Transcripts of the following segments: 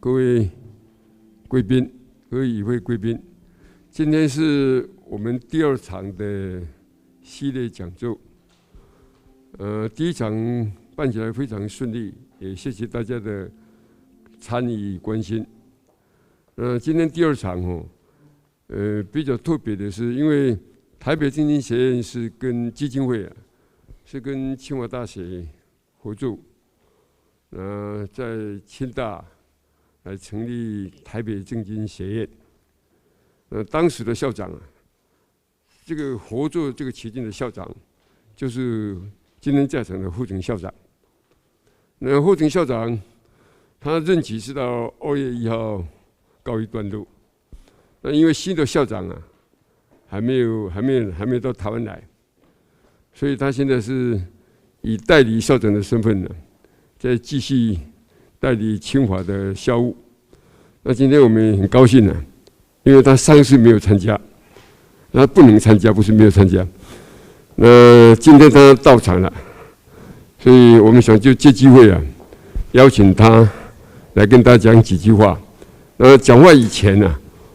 各位贵宾，各位与会贵宾，今天是我们第2场的系列讲座。第1场办起来非常顺利，也谢谢大家的参与关心。今天第2场比较特别的是，因为台北政经学院是跟基金会是跟清华大学合作，在清大来成立台北政经学院。当时的校长这个合作这个期间的校长，就是今天在场的副总校长。那副总校长他任期是到2月1号告一段落。那因为新的校长还没有到台湾来，所以他现在是以代理校长的身份在继续代理清华的校务。那今天我们很高兴因为他上次没有参加，他不能参加，不是没有参加。那今天他到场了，所以我们想就借机会邀请他来跟大家讲几句话。讲话以前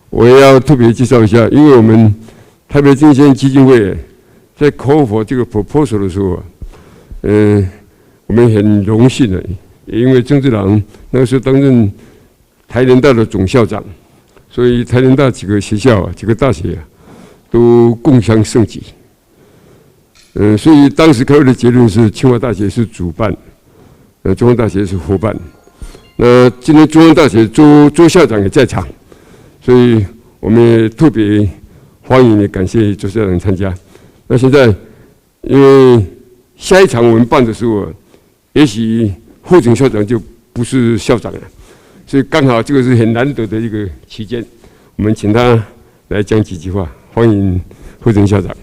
我也要特别介绍一下，因为我们台北政经基金会在 call for 这个 proposal 的时候我们很荣幸也因为曾志郎那个时候担任台联大的总校长，所以台联大几个学校几个大学都共襄盛举。所以当时开会的结论是清华大学是主办，中央大学是伙伴。那今天中央大学周校长也在场，所以我们也特别欢迎也感谢周校长参加。那现在因为下一场我们办的时候也许副总校长就不是校长了，所以刚好这个是很难得的一个期间，我们请他来讲几句话。欢迎副总校长。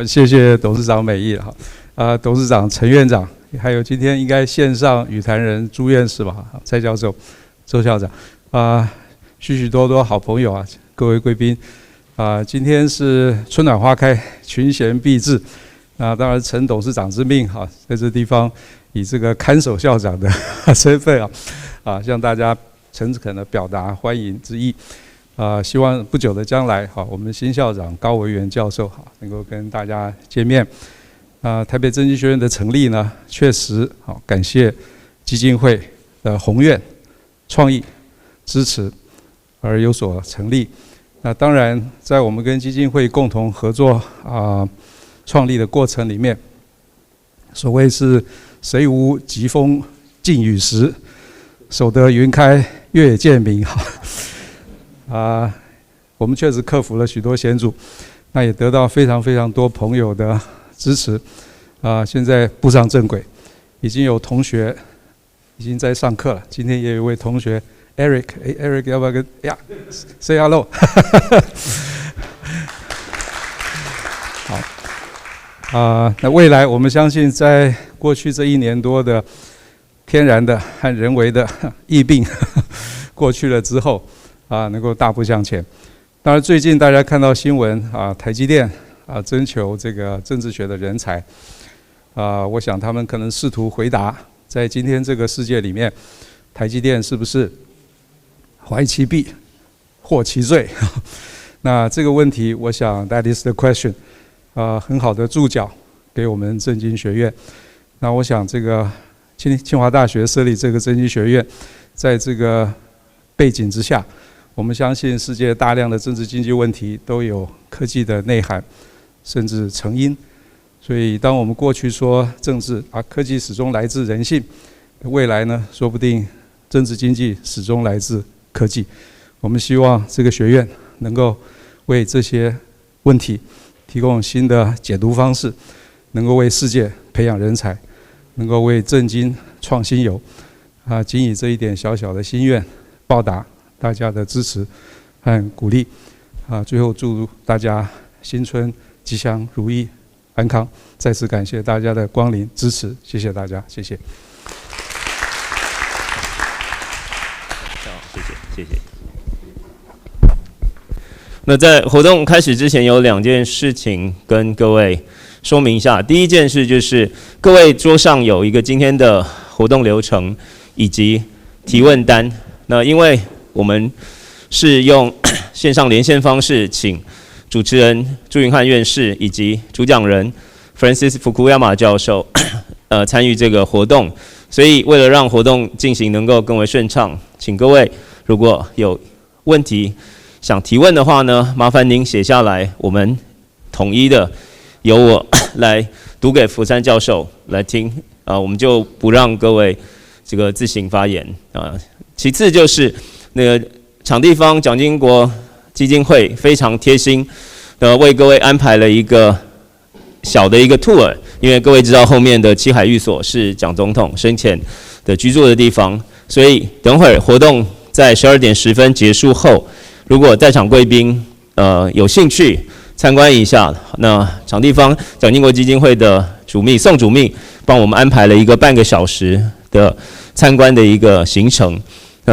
谢谢董事长美意董事长陈院长，还有今天应该线上语坛人朱院士吧，蔡教授、周校长，许许多多好朋友各位贵宾，今天是春暖花开，群贤毕至，当然承董事长之命在这地方以这个看守校长的身份向大家诚恳的表达欢迎之意。希望不久的将来我们新校长高维元教授能够跟大家见面。台北政经学院的成立呢，确实感谢基金会的宏愿、创意、支持而有所成立。那当然，在我们跟基金会共同合作创立的过程里面，所谓是谁无疾风劲雨时，守得云开月见明我们确实克服了许多险阻，那也得到非常非常多朋友的支持。现在步上正轨，已经有同学已经在上课了。今天也有一位同学 Eric 要不要跟say hello？ 好，那未来我们相信，在过去这1年多的天然的和人为的疫病过去了之后，能够大步向前。当然，最近大家看到新闻台积电征求这个政治学的人才，我想他们可能试图回答，在今天这个世界里面，台积电是不是怀其弊，获其罪？那这个问题，我想 that is the question， 很好的注脚给我们政经学院。那我想这个清华大学设立这个政经学院，在这个背景之下，我们相信世界大量的政治经济问题都有科技的内涵，甚至成因。所以当我们过去说政治科技始终来自人性，未来呢，说不定政治经济始终来自科技。我们希望这个学院能够为这些问题提供新的解读方式，能够为世界培养人才，能够为政经创新有仅以这一点小小的心愿报答大家的支持和鼓励最后祝大家新春吉祥如意安康。再次感谢大家的光临支持，谢谢大家，谢谢。谢谢。那在活动开始之前，有2件事情跟各位说明一下。第一件事就是各位桌上有一个今天的活动流程以及提问单。那因为我们是用线上连线方式，请主持人朱云汉院士以及主讲人 Francis Fukuyama 教授参与这个活动，所以为了让活动进行能够更为顺畅，请各位如果有问题想提问的话呢，麻烦您写下来，我们统一的由我来读给福山教授来听我们就不让各位这个自行发言其次就是那个场地方蒋经国基金会非常贴心的为各位安排了一个小的一个 tour， 因为各位知道后面的七海寓所是蒋总统生前的居住的地方，所以等会儿活动在12点10分结束后，如果在场贵宾有兴趣参观一下，那场地方蒋经国基金会的宋主秘帮我们安排了一个半个小时的参观的一个行程。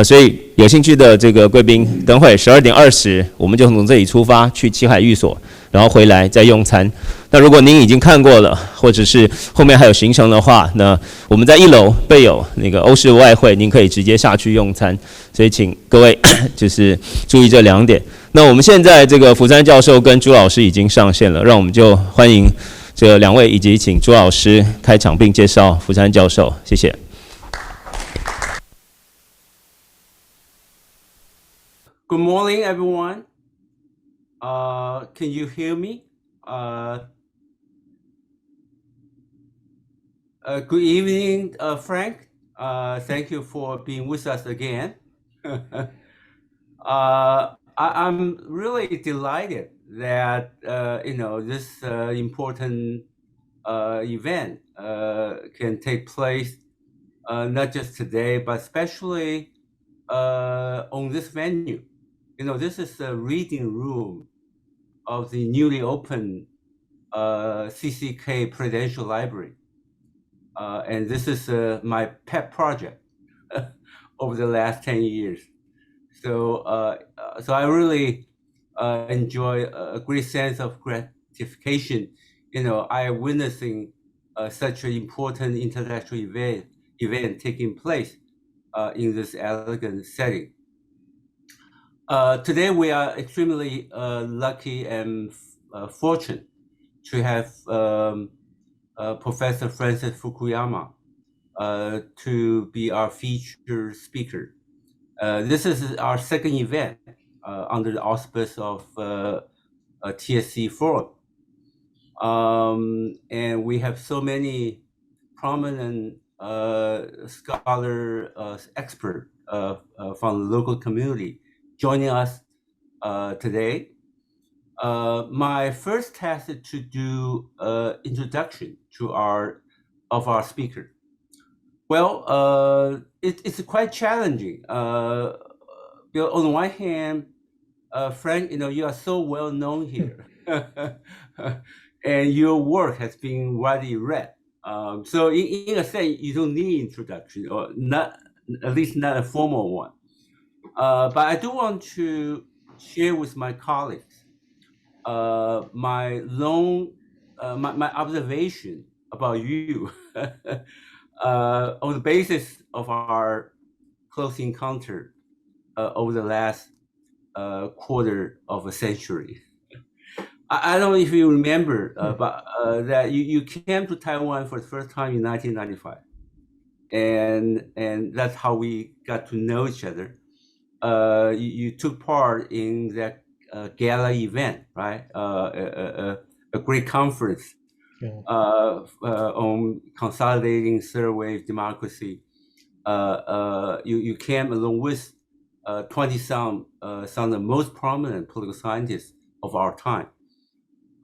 所以有兴趣的这个贵宾，等会12点20我们就从这里出发去七海寓所，然后回来再用餐。那如果您已经看过了，或者是后面还有行程的话，那我们在1楼备有那个欧式外汇，您可以直接下去用餐。所以请各位就是注意这2点。那我们现在这个福山教授跟朱老师已经上线了，让我们就欢迎这2位，以及请朱老师开场并介绍福山教授，谢谢。Good morning, everyone. Can you hear me? Good evening, Frank. Thank you for being with us again. I'm really delighted that this important event can take place not just today, but especially on this venue. This is the reading room of the newly opened CCK Presidential Library. And this is my pet project over the last 10 years. So I really enjoy a great sense of gratification, I am witnessing such an important intellectual event taking place in this elegant setting. Today we are extremely lucky and fortunate to have Professor Francis Fukuyama to be our featured speaker. This is our second event under the auspice of TSC Forum. And we have so many prominent scholar expert from the local community joining us today. My first task is to do introduction to our speaker. Well, it's quite challenging. On the one hand, Frank, you are so well known here, and your work has been widely read. So in a sense, you don't need introduction, or not, at least not a formal one. But I do want to share with my colleagues my observation about you on the basis of our close encounter over the last quarter of a century. I don't know if you remember, but that you came to Taiwan for the first time in 1995, and that's how we got to know each other. You took part in that gala event, right? A great conference on consolidating third wave democracy. You came along with 20-some some of the most prominent political scientists of our time.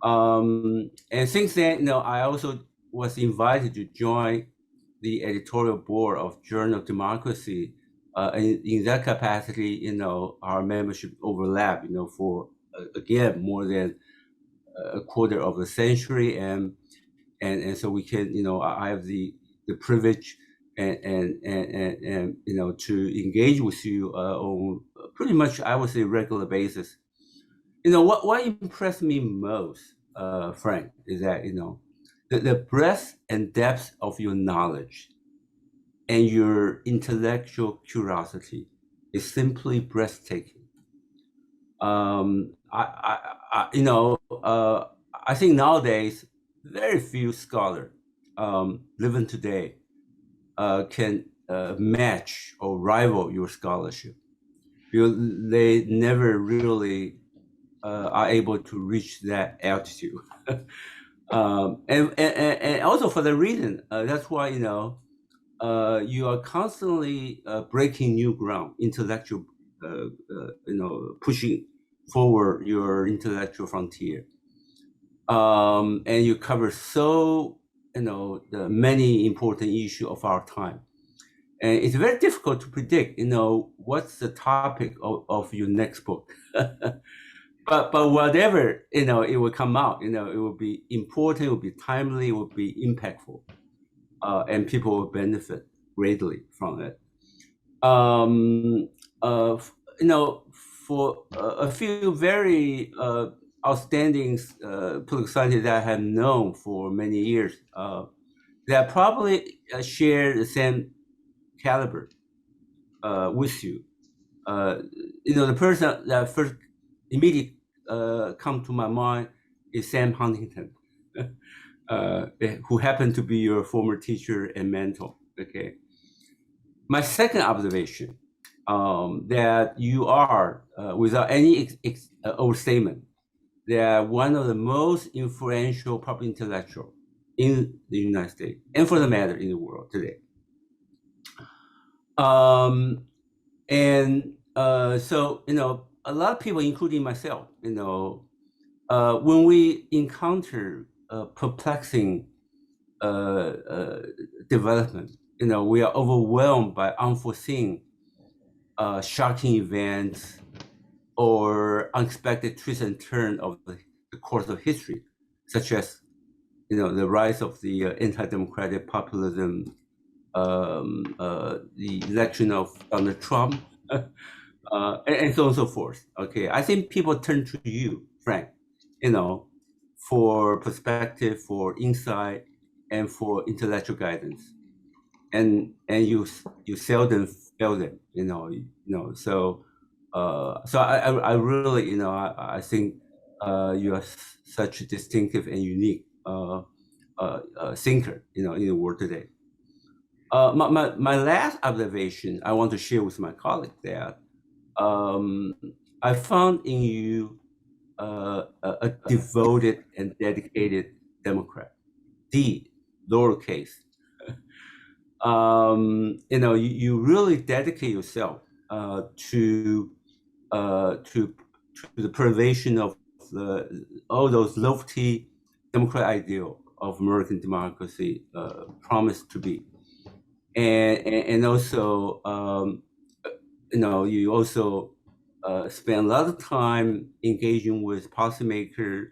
And since then, I also was invited to join the editorial board of Journal of Democracy. In that capacity, our membership overlap, for again more than a quarter of a century, and so we can, I have the privilege and to engage with you on pretty much, I would say, regular basis. What impressed me most, Frank, is that the breadth and depth of your knowledge and your intellectual curiosity is simply breathtaking. I think nowadays very few scholars living today can match or rival your scholarship. They never really are able to reach that altitude. And also for the reason, that's why, you are constantly breaking new ground, intellectual, pushing forward your intellectual frontier. And you cover the many important issues of our time. And it's very difficult to predict, what's the topic of your next book. But whatever, it will come out, it will be important, it will be timely, it will be impactful, and people will benefit greatly from it. For a few very outstanding political scientists that I have known for many years, that probably share the same caliber with you. The person that first immediately come to my mind is Sam Huntington, who happened to be your former teacher and mentor. Okay. My second observation, that you are, without any overstatement, they are one of the most influential public intellectuals in the United States, and for the matter, in the world today. So, a lot of people, including myself, when we encounter perplexing development, we are overwhelmed by unforeseen, shocking events or unexpected twists and turns of the course of history, such as, the rise of the anti-democratic populism, the election of Donald Trump, and so on and so forth. Okay, I think people turn to you, Frank, for perspective, for insight, and for intellectual guidance, and you seldom fail them, So, I really, I think you are such a distinctive and unique thinker, in the world today. My last observation I want to share with my colleague that I found in you a devoted and dedicated Democrat, D, lowercase. You really dedicate yourself to the preservation of all those lofty democratic ideal of American democracy promised to be, and also you also spend a lot of time engaging with policymakers,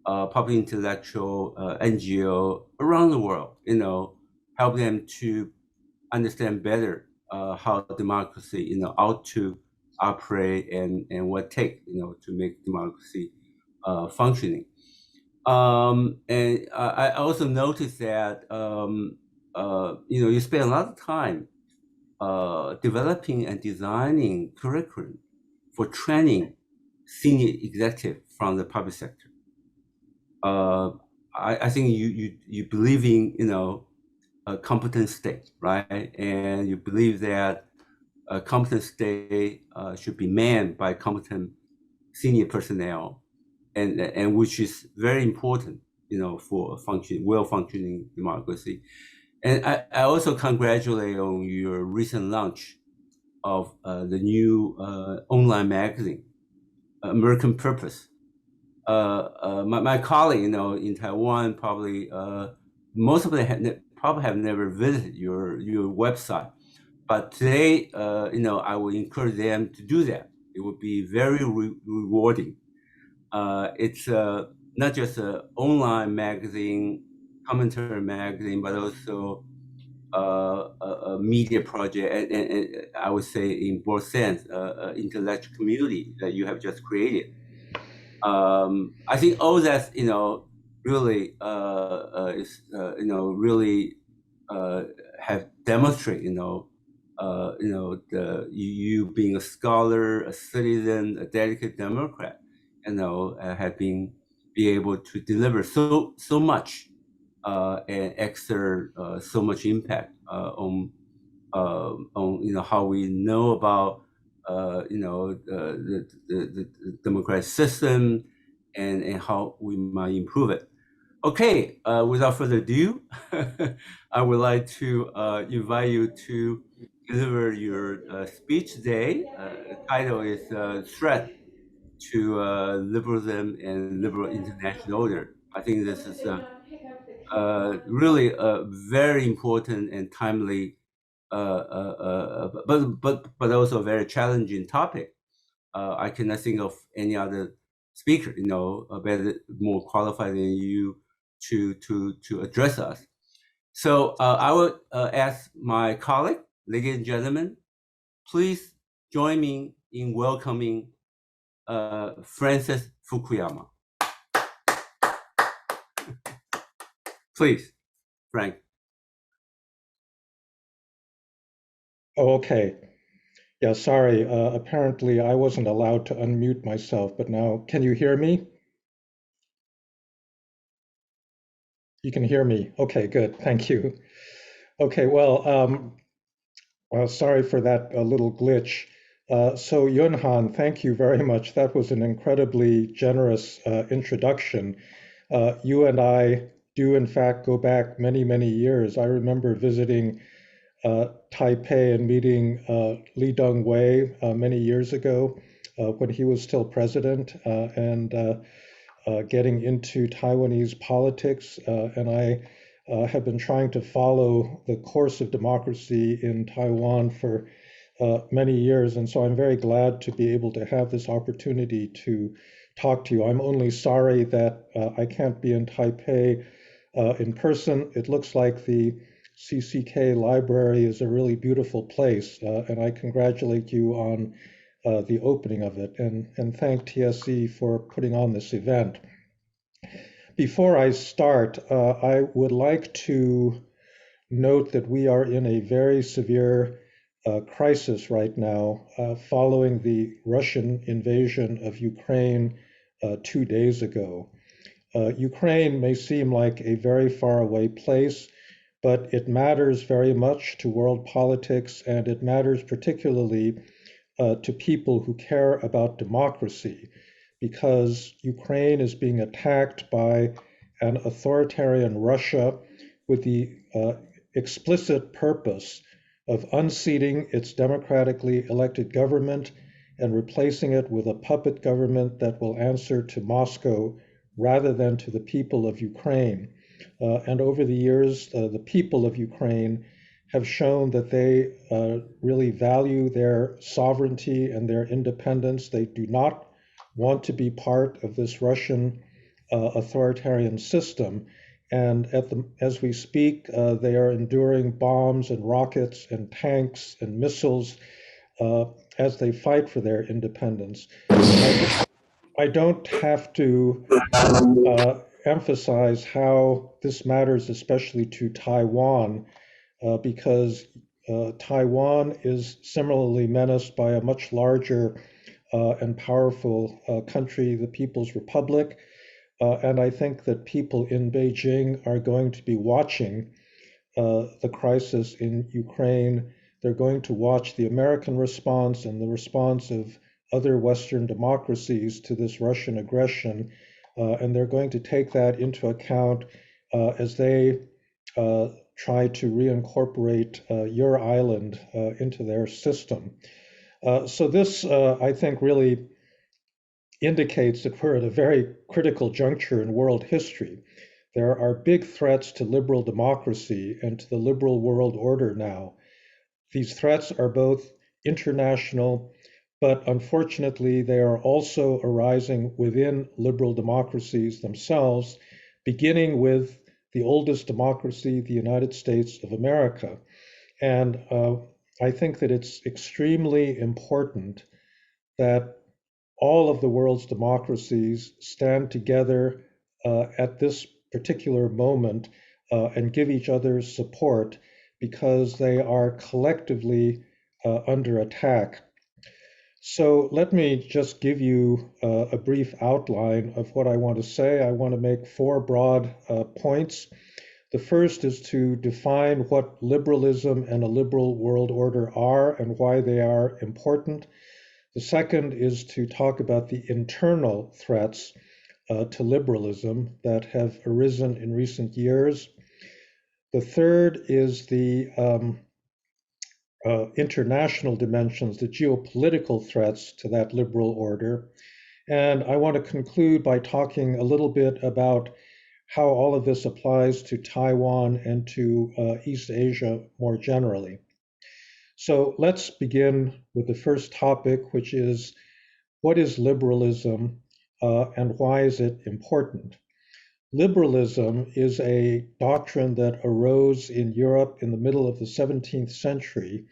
public intellectual, NGO around the world, help them to understand better how democracy, ought to operate and what take, to make democracy functioning. And I also noticed that, you spend a lot of time developing and designing curriculum for training senior executive from the public sector. I think you believe in, a competent state, right? And you believe that a competent state should be manned by competent senior personnel, and which is very important, for a well-functioning democracy. And I also congratulate on your recent launch of the new online magazine, American Purpose. My colleague, in Taiwan, probably most of them probably have never visited your website, but today, I will encourage them to do that. It would be very rewarding. It's not just an online magazine, commentary magazine, but also a media project, and I would say, in both sense, intellectual community that you have just created. I think all that, really really have demonstrated you being a scholar, a citizen, a dedicated Democrat, have been be able to deliver so much and exert so much impact on how we know about the democratic system and how we might improve it. Okay, without further ado, I would like to invite you to deliver your speech today. The title is Threat to Liberalism and Liberal International Order. I think this is really a very important and timely, but also a very challenging topic. I cannot think of any other speaker, better, more qualified than you to address us. So I would ask my colleague, ladies and gentlemen, please join me in welcoming Francis Fukuyama. Please, Frank. Oh, okay. Yeah, sorry. Apparently, I wasn't allowed to unmute myself, but now, can you hear me? You can hear me. Okay, good. Thank you. Okay, well, sorry for that little glitch. So, Yunhan, thank you very much. That was an incredibly generous introduction. You and I do, in fact, go back many, many years. I remember visiting Taipei and meeting Lee Deng-wei many years ago when he was still president and getting into Taiwanese politics. And I have been trying to follow the course of democracy in Taiwan for many years. And so I'm very glad to be able to have this opportunity to talk to you. I'm only sorry that I can't be in Taipei in person. It looks like the CCK library is a really beautiful place, and I congratulate you on the opening of it and thank TSE for putting on this event. Before I start, I would like to note that we are in a very severe crisis right now following the Russian invasion of Ukraine 2 days ago. Ukraine may seem like a very far away place, but it matters very much to world politics, and it matters particularly to people who care about democracy, because Ukraine is being attacked by an authoritarian Russia with the explicit purpose of unseating its democratically elected government and replacing it with a puppet government that will answer to Moscow rather than to the people of Ukraine. And over the years, the people of Ukraine have shown that they really value their sovereignty and their independence. They do not want to be part of this Russian authoritarian system. And as we speak, they are enduring bombs and rockets and tanks and missiles as they fight for their independence. I don't have to emphasize how this matters, especially to Taiwan, because Taiwan is similarly menaced by a much larger and powerful country, the People's Republic. And I think that people in Beijing are going to be watching the crisis in Ukraine. They're going to watch the American response and the response of other Western democracies to this Russian aggression. And they're going to take that into account as they try to reincorporate your island into their system. So this, I think, really indicates that we're at a very critical juncture in world history. There are big threats to liberal democracy and to the liberal world order now. These threats are both international, but unfortunately, they are also arising within liberal democracies themselves, beginning with the oldest democracy, the United States of America. And I think that it's extremely important that all of the world's democracies stand together at this particular moment and give each other support because they are collectively under attack. So let me just give you a brief outline of what I want to say. I want to make four broad points. The first is to define what liberalism and a liberal world order are and why they are important. The second is to talk about the internal threats to liberalism that have arisen in recent years. The third is the international dimensions, the geopolitical threats to that liberal order. And I want to conclude by talking a little bit about how all of this applies to Taiwan and to East Asia more generally. So let's begin with the first topic, which is what is liberalism and why is it important? Liberalism is a doctrine that arose in Europe in the middle of the 17th century.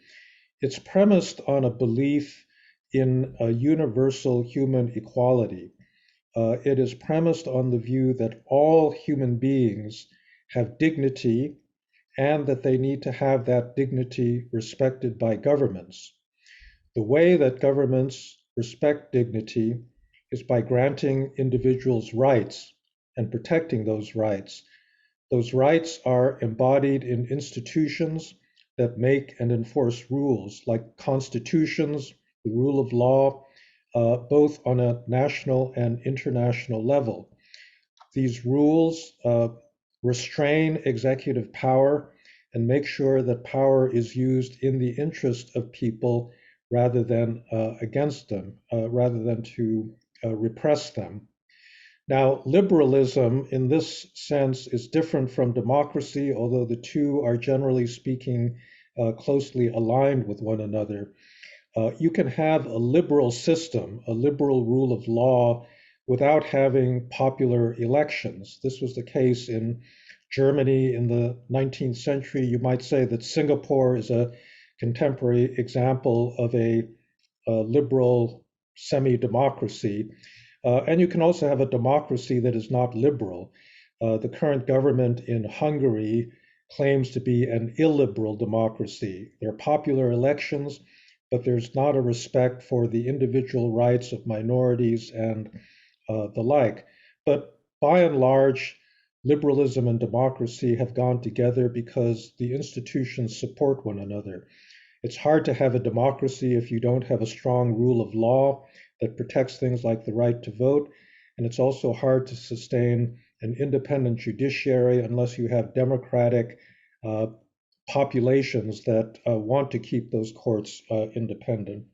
It's premised on a belief in a universal human equality. It is premised on the view that all human beings have dignity and that they need to have that dignity respected by governments. The way that governments respect dignity is by granting individuals rights and protecting those rights. Those rights are embodied in institutions that make and enforce rules like constitutions, the rule of law, both on a national and international level. These rules restrain executive power and make sure that power is used in the interest of people rather than against them, rather than to repress them. Now, liberalism in this sense is different from democracy, although the two are generally speaking closely aligned with one another. You can have a liberal system, a liberal rule of law, without having popular elections. This was the case in Germany in the 19th century. You might say that Singapore is a contemporary example of a liberal semi-democracy. And you can also have a democracy that is not liberal. The current government in Hungary claims to be an illiberal democracy. There are popular elections, but there's not a respect for the individual rights of minorities and the like. But by and large, liberalism and democracy have gone together because the institutions support one another. It's hard to have a democracy if you don't have a strong rule of law that protects things like the right to vote. And it's also hard to sustain an independent judiciary unless you have democratic populations that want to keep those courts independent.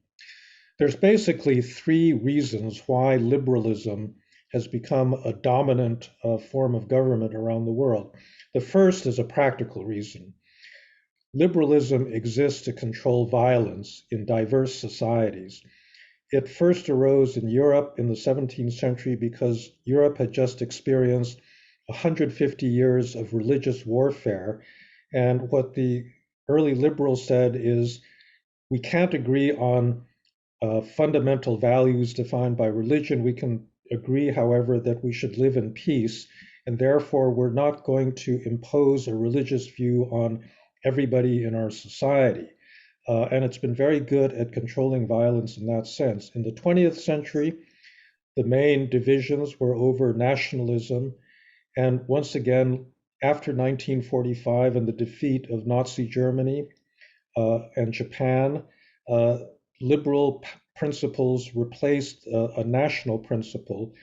There's basically three reasons why liberalism has become a dominant form of government around the world. The first is a practical reason. Liberalism exists to control violence in diverse societies. It first arose in Europe in the 17th century because Europe had just experienced 150 years of religious warfare. And what the early liberals said is, we can't agree on fundamental values defined by religion. We can agree, however, that we should live in peace. And therefore, we're not going to impose a religious view on everybody in our society. And it's been very good at controlling violence in that sense. In the 20th century, the main divisions were over nationalism. And once again, after 1945 and the defeat of Nazi Germany and Japan, liberal principles replaced a national principle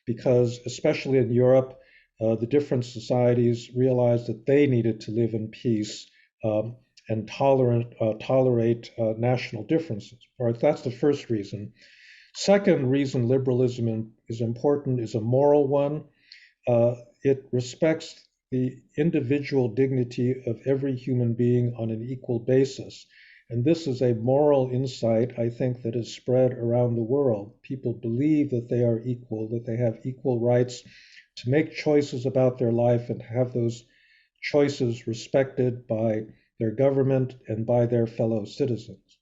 because, especially in Europe, the different societies realized that they needed to live in peace and tolerate national differences. All right, that's the first reason. Second reason liberalism is important is a moral one. It respects the individual dignity of every human being on an equal basis. And this is a moral insight, I think, that is spread around the world. People believe that they are equal, that they have equal rights to make choices about their life and have those choices respected by their government and by their fellow citizens.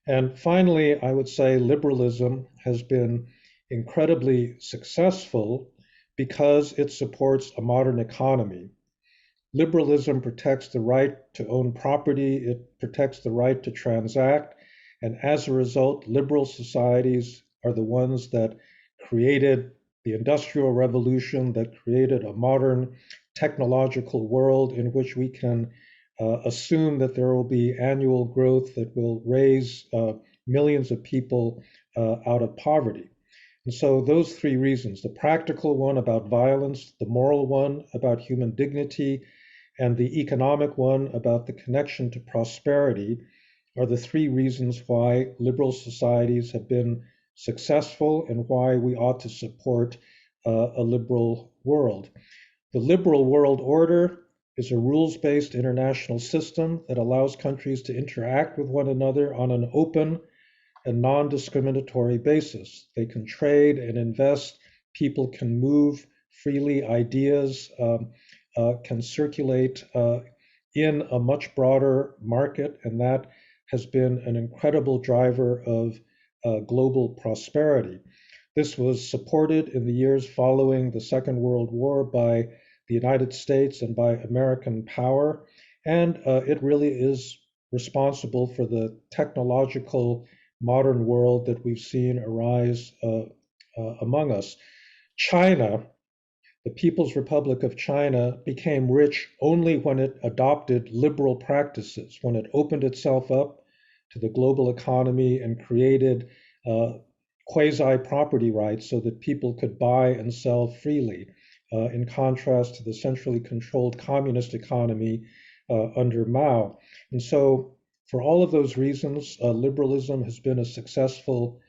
And finally, I would say liberalism has been incredibly successful because it supports a modern economy. Liberalism protects the right to own property, it protects the right to transact, and as a result, liberal societies are the ones that created the Industrial Revolution, that created a modern technological world in which we can assume that there will be annual growth that will raise millions of people out of poverty. And so, those three reasons, the practical one about violence, the moral one about human dignity, and the economic one about the connection to prosperity, are the three reasons why liberal societies have been successful and why we ought to support a liberal world. The liberal world order is a rules-based international system that allows countries to interact with one another on an open and non-discriminatory basis. They can trade and invest, people can move freely, ideas can circulate in a much broader market, and that has been an incredible driver of global prosperity. This was supported in the years following the Second World War by the United States and by American power, and it really is responsible for the technological modern world that we've seen arise among us. China, the People's Republic of China, became rich only when it adopted liberal practices, when it opened itself up to the global economy and created quasi property rights so that people could buy and sell freely, in contrast to the centrally controlled communist economy under Mao. And so, for all of those reasons, liberalism has been a successful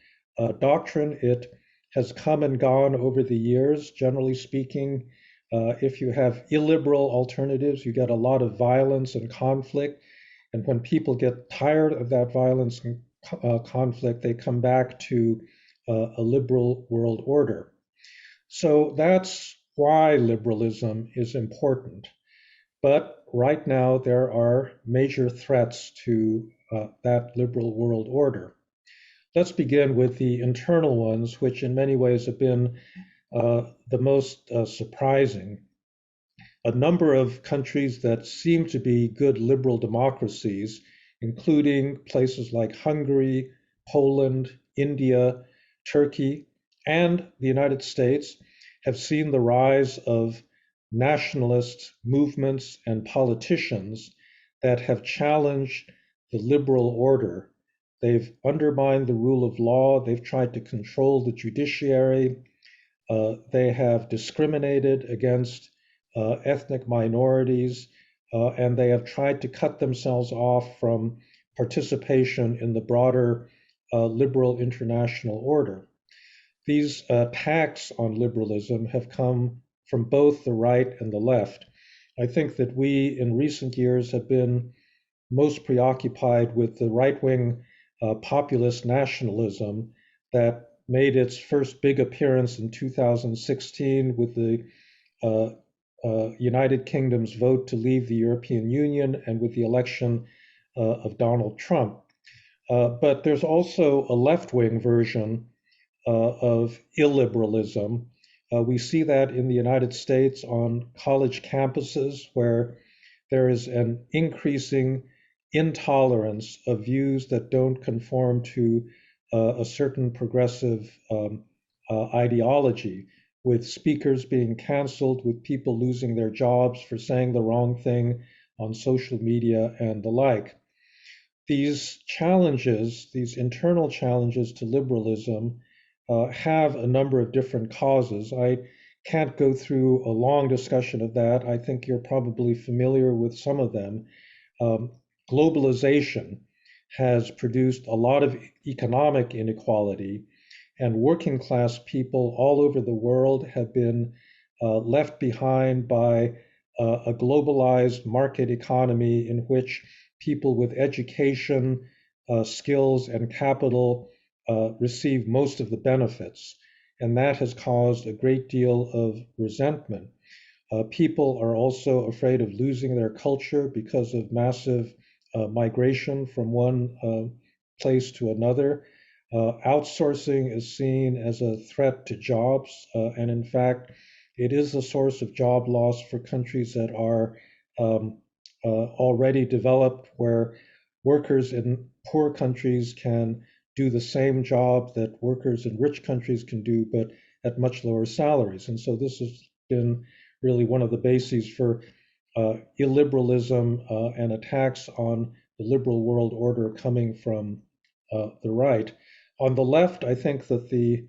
doctrine. It has come and gone over the years. Generally speaking, if you have illiberal alternatives, you get a lot of violence and conflict. And when people get tired of that violence and conflict, they come back to a liberal world order. So that's why liberalism is important. But right now, there are major threats to that liberal world order. Let's begin with the internal ones, which in many ways have been the most surprising. A number of countries that seem to be good liberal democracies, including places like Hungary, Poland, India, Turkey, and the United States, have seen the rise of nationalist movements and politicians that have challenged the liberal order. They've undermined the rule of law, they've tried to control the judiciary, they have discriminated against ethnic minorities, and they have tried to cut themselves off from participation in the broader liberal international order. These attacks on liberalism have come from both the right and the left. I think that we, in recent years, have been most preoccupied with the right-wing populist nationalism that made its first big appearance in 2016 with the United Kingdom's vote to leave the European Union and with the election of Donald Trump. But there's also a left-wing version of illiberalism. We see that in the United States on college campuses where there is an increasing intolerance of views that don't conform to a certain progressive ideology, with speakers being canceled, with people losing their jobs for saying the wrong thing on social media and the like. These challenges, these internal challenges to liberalism, have a number of different causes. I can't go through a long discussion of that. I think you're probably familiar with some of them. Globalization has produced a lot of economic inequality, and working class people all over the world have been left behind by a globalized market economy in which people with education, skills, and capital receive most of the benefits. And that has caused a great deal of resentment. People are also afraid of losing their culture because of massive migration from one place to another. Outsourcing is seen as a threat to jobs, and in fact, It is a source of job loss for countries that are um, already developed, where workers in poor countries can do the same job that workers in rich countries can do, but at much lower salaries. And so this has been really one of the bases for illiberalism and attacks on the liberal world order coming from the right. On the left, I think that the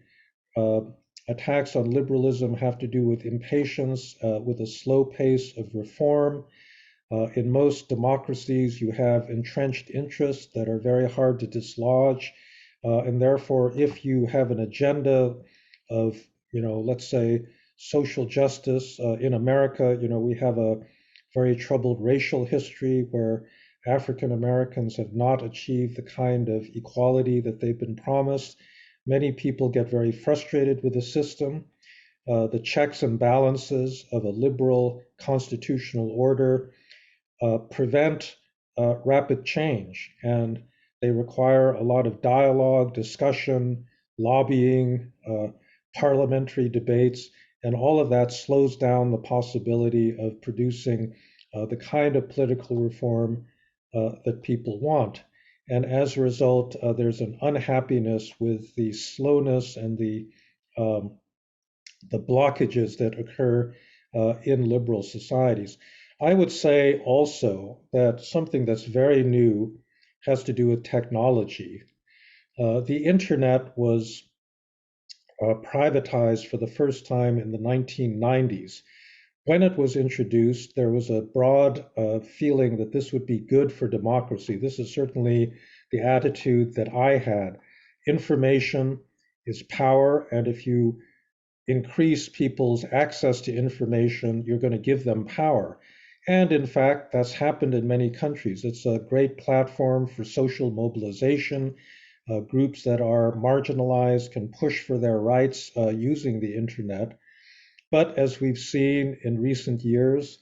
uh, attacks on liberalism have to do with impatience, with a slow pace of reform. In most democracies, you have entrenched interests that are very hard to dislodge. And therefore, if you have an agenda of, let's say, social justice in America, we have a very troubled racial history where African Americans have not achieved the kind of equality that they've been promised. Many people get very frustrated with the system. The checks and balances of a liberal constitutional order prevent rapid change, and they require a lot of dialogue, discussion, lobbying, parliamentary debates, and all of that slows down the possibility of producing the kind of political reform that people want. And as a result, there's an unhappiness with the slowness and um, the blockages that occur in liberal societies. I would say also that something that's very new has to do with technology. The internet was privatized for the first time in the 1990s. When it was introduced, there was a broad feeling that this would be good for democracy. This is certainly the attitude that I had. Information is power, and if you increase people's access to information, you're going to give them power. And in fact, that's happened in many countries. It's a great platform for social mobilization. Groups that are marginalized can push for their rights using the internet. But as we've seen in recent years,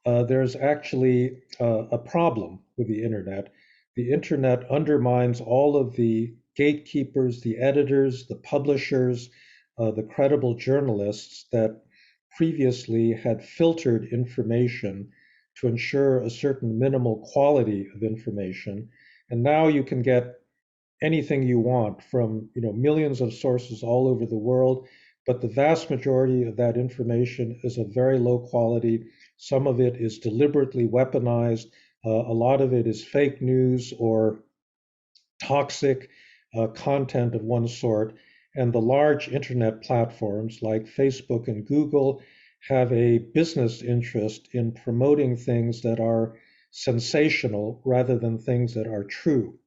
there's actually a problem with the internet. The internet undermines all of the gatekeepers, the editors, the publishers, the credible journalists that previously had filtered information to ensure a certain minimal quality of information. And now you can get anything you want from millions of sources all over the world, but the vast majority of that information is of very low quality. Some of it is deliberately weaponized. A lot of it is fake news or toxic content of one sort. And the large internet platforms like Facebook and Google have a business interest in promoting things that are sensational rather than things that are true.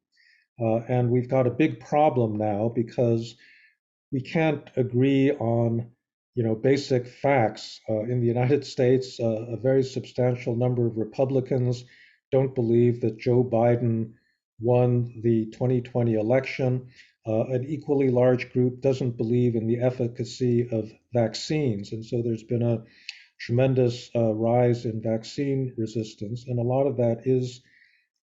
And we've got a big problem now because we can't agree on, basic facts. In the United States, a very substantial number of Republicans don't believe that Joe Biden won the 2020 election. An equally large group doesn't believe in the efficacy of vaccines. And so there's been a tremendous rise in vaccine resistance. And a lot of that is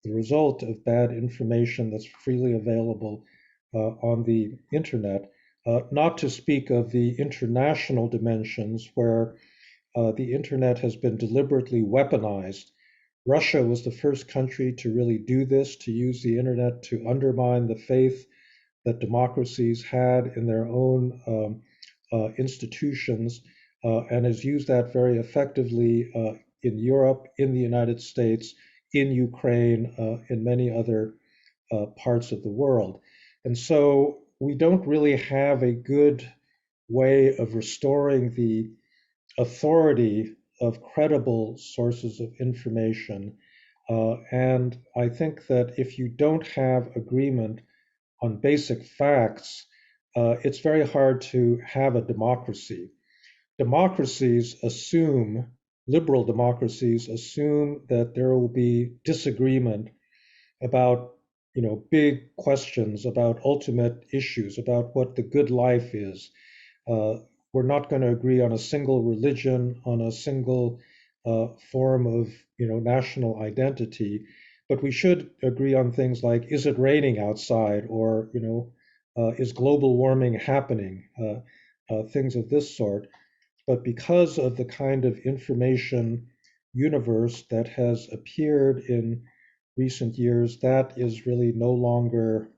the result of bad information that's freely available on the internet. Not to speak of the international dimensions where the internet has been deliberately weaponized. Russia was the first country to really do this, to use the internet to undermine the faith that democracies had in their own institutions, and has used that very effectively in Europe, in the United States, in Ukraine, in many other parts of the world. And so we don't really have a good way of restoring the authority of credible sources of information. And I think that if you don't have agreement on basic facts, it's very hard to have a democracy. Democracies assume, liberal democracies assume that there will be disagreement about big questions, about ultimate issues, about what the good life is. Uh, we're not going to agree on a single religion, on a single form of national identity, but we should agree on things like, is it raining outside, or is global warming happening? Things of this sort. but because of the kind of information universe that has appeared in recent years, that is really no longer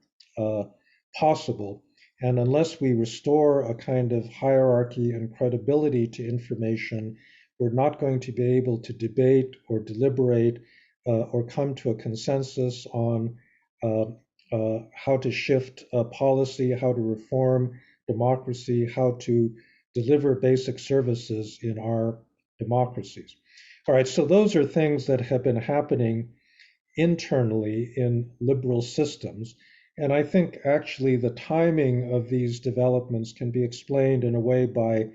possible. And unless we restore a kind of hierarchy and credibility to information, we're not going to be able to debate or deliberate or come to a consensus on uh, how to shift policy, how to reform democracy, how to deliver basic services in our democracies. All right, so those are things that have been happening internally in liberal systems. And I think actually the timing of these developments can be explained in a way by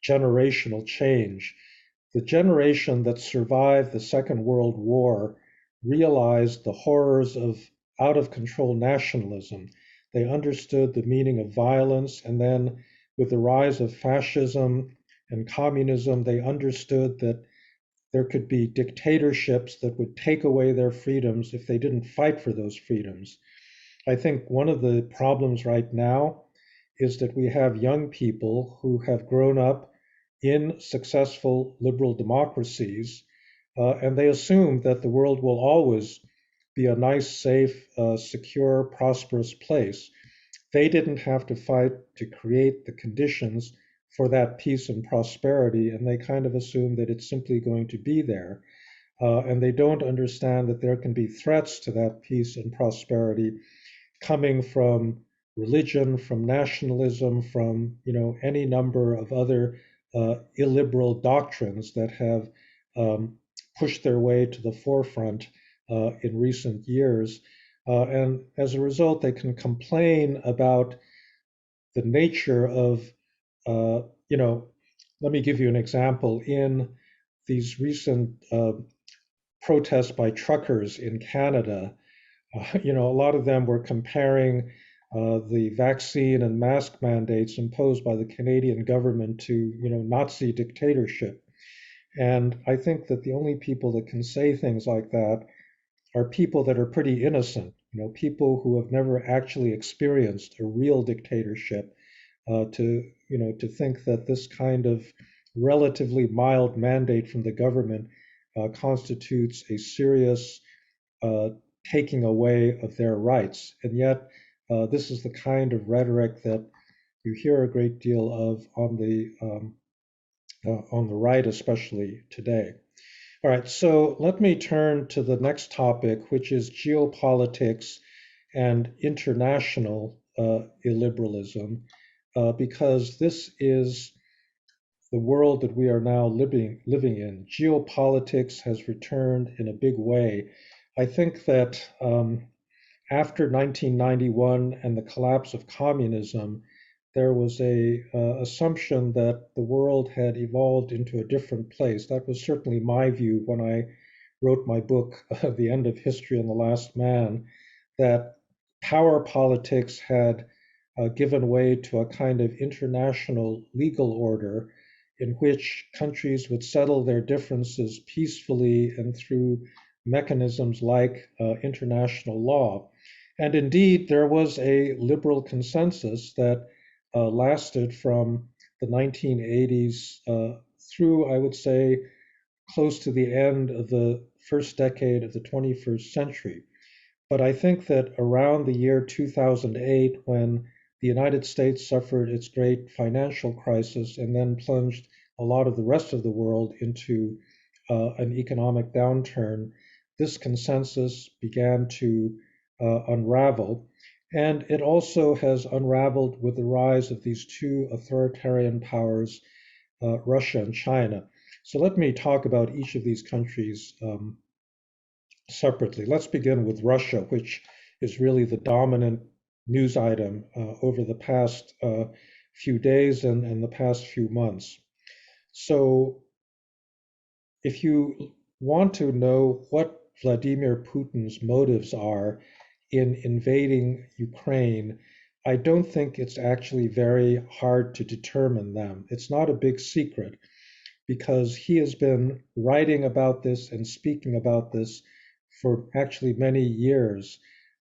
generational change. The generation that survived the Second World War realized the horrors of out of control nationalism. They understood the meaning of violence, and then with the rise of fascism and communism, they understood that there could be dictatorships that would take away their freedoms if they didn't fight for those freedoms. I think one of the problems right now is that we have young people who have grown up in successful liberal democracies, and they assume that the world will always be a nice, safe, secure, prosperous place. They didn't have to fight to create the conditions for that peace and prosperity, and they kind of assume that it's simply going to be there. And they don't understand that there can be threats to that peace and prosperity coming from religion, from nationalism, from any number of other illiberal doctrines that have pushed their way to the forefront in recent years. And as a result, they can complain about the nature of, uh, you know, let me give you an example. In these recent protests by truckers in Canada, a lot of them were comparing the vaccine and mask mandates imposed by the Canadian government to, Nazi dictatorship. And I think that the only people that can say things like that are people that are pretty innocent, people who have never actually experienced a real dictatorship. To think that this kind of relatively mild mandate from the government constitutes a serious uh, taking away of their rights. And yet, this is the kind of rhetoric that you hear a great deal of on the right, especially today. All right, so let me turn to the next topic, which is geopolitics and international illiberalism, because this is the world that we are now living in. Geopolitics has returned in a big way. I think that after 1991 and the collapse of communism, there was a assumption that the world had evolved into a different place. That was certainly my view when I wrote my book, The End of History and the Last Man, that power politics had given way to a kind of international legal order in which countries would settle their differences peacefully and through mechanisms like international law. And indeed, there was a liberal consensus that lasted from the 1980s through, I would say, close to the end of the first decade of the 21st century. But I think that around the year 2008, when the United States suffered its great financial crisis and then plunged a lot of the rest of the world into an economic downturn, this consensus began to unravel. And it also has unraveled with the rise of these two authoritarian powers, Russia and China. So let me talk about each of these countries separately. Let's begin with Russia, which is really the dominant news item over the past few days and the past few months. So, if you want to know what Vladimir Putin's motives are in invading Ukraine, I don't think it's actually very hard to determine them. It's not a big secret because he has been writing about this and speaking about this for actually many years.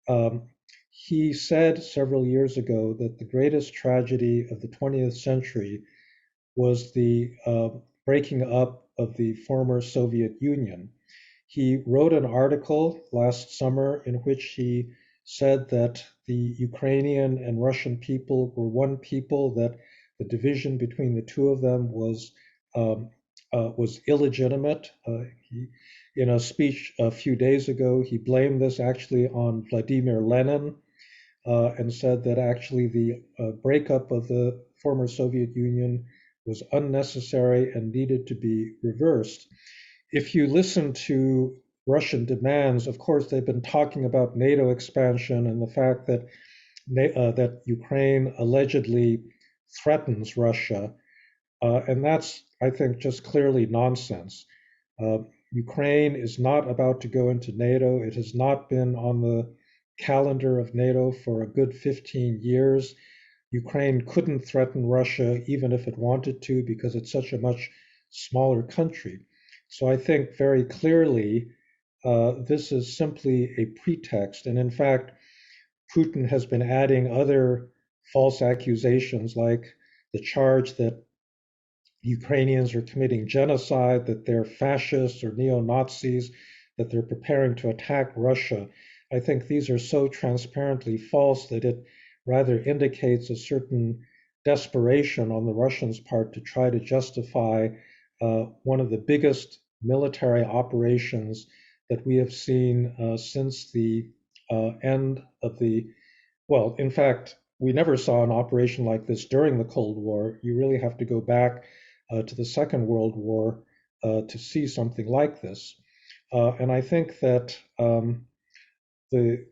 Um, he said several years ago that the greatest tragedy of the 20th century was the breaking up of the former Soviet Union. He wrote an article last summer in which he said that the Ukrainian and Russian people were one people, that the division between the two of them was illegitimate. In a speech a few days ago, he blamed this actually on Vladimir Lenin, and said that actually the breakup of the former Soviet Union was unnecessary and needed to be reversed. If you listen to Russian demands, of course, they've been talking about NATO expansion and the fact that that Ukraine allegedly threatens Russia, and that's, I think, just clearly nonsense. Uh, Ukraine is not about to go into NATO. It has not been on the calendar of NATO for a good 15 years. Ukraine couldn't threaten Russia even if it wanted to because it's such a much smaller country. So I think very clearly this is simply a pretext. And in fact, Putin has been adding other false accusations like the charge that Ukrainians are committing genocide, that they're fascists or neo-Nazis, that they're preparing to attack Russia. I think these are so transparently false that it rather indicates a certain desperation on the Russians' part to try to justify one of the biggest military operations that we have seen since the end of the, well, in fact, we never saw an operation like this during the Cold War. You really have to go back to the Second World War to see something like this. And I think that the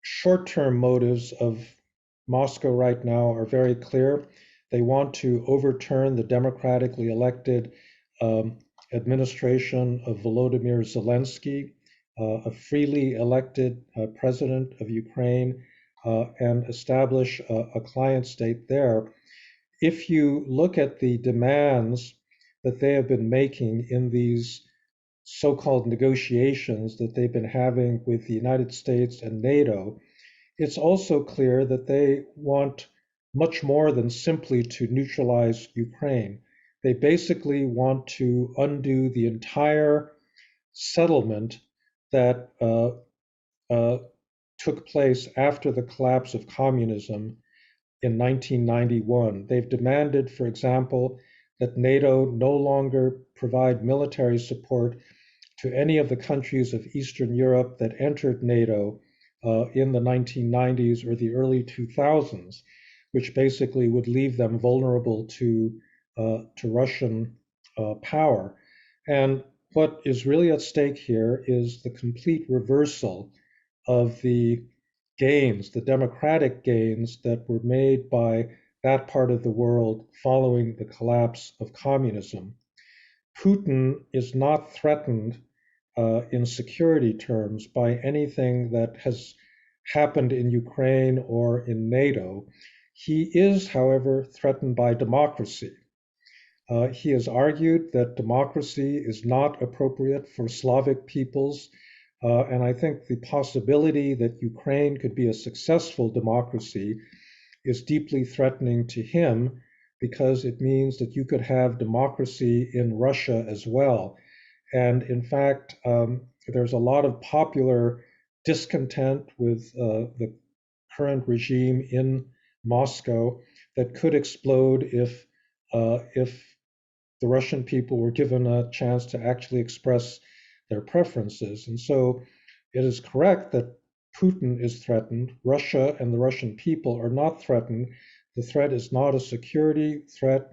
short-term motives of Moscow right now are very clear. They want to overturn the democratically elected administration of Volodymyr Zelensky, a freely elected president of Ukraine, and establish a client state there. If you look at the demands that they have been making in these so-called negotiations that they've been having with the United States and NATO, it's also clear that they want much more than simply to neutralize Ukraine. They basically want to undo the entire settlement that took place after the collapse of communism in 1991. They've demanded, for example, that NATO no longer provide military support to any of the countries of Eastern Europe that entered NATO in the 1990s or the early 2000s, which basically would leave them vulnerable to Russian power. And what is really at stake here is the complete reversal of the gains, the democratic gains that were made by that part of the world following the collapse of communism. Putin is not threatened in security terms by anything that has happened in Ukraine or in NATO. He is, however, threatened by democracy. He has argued that democracy is not appropriate for Slavic peoples. And I think the possibility that Ukraine could be a successful democracy is deeply threatening to him because it means that you could have democracy in Russia as well. And in fact, there's a lot of popular discontent with the current regime in Moscow that could explode if the Russian people were given a chance to actually express their preferences. And so it is correct that Putin is threatened. Russia and the Russian people are not threatened. The threat is not a security threat.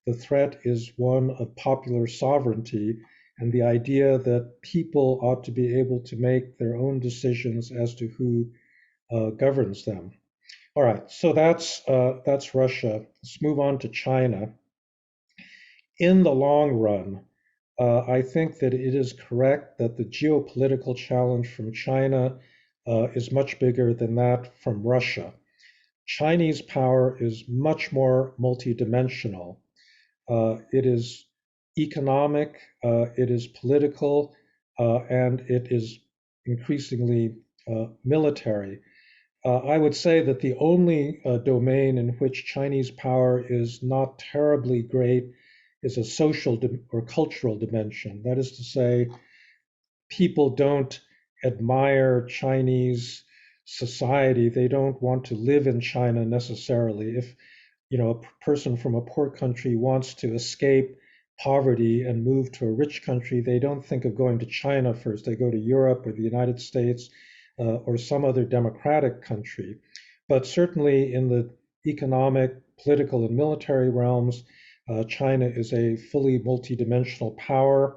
The threat is one of popular sovereignty and the idea that people ought to be able to make their own decisions as to who governs them. All right, so that's Russia. Let's move on to China. In the long run, I think that it is correct that the geopolitical challenge from China is much bigger than that from Russia. Chinese power is much more multidimensional. It is economic, it is political, and it is increasingly military. I would say that the only domain in which Chinese power is not terribly great is a social or cultural dimension. That is to say, people don't admire Chinese society. They don't want to live in China necessarily. If a person from a poor country wants to escape poverty and move to a rich country, they don't think of going to China first. They go to Europe or the United States or some other democratic country. But certainly in the economic, political, and military realms, China is a fully multidimensional power.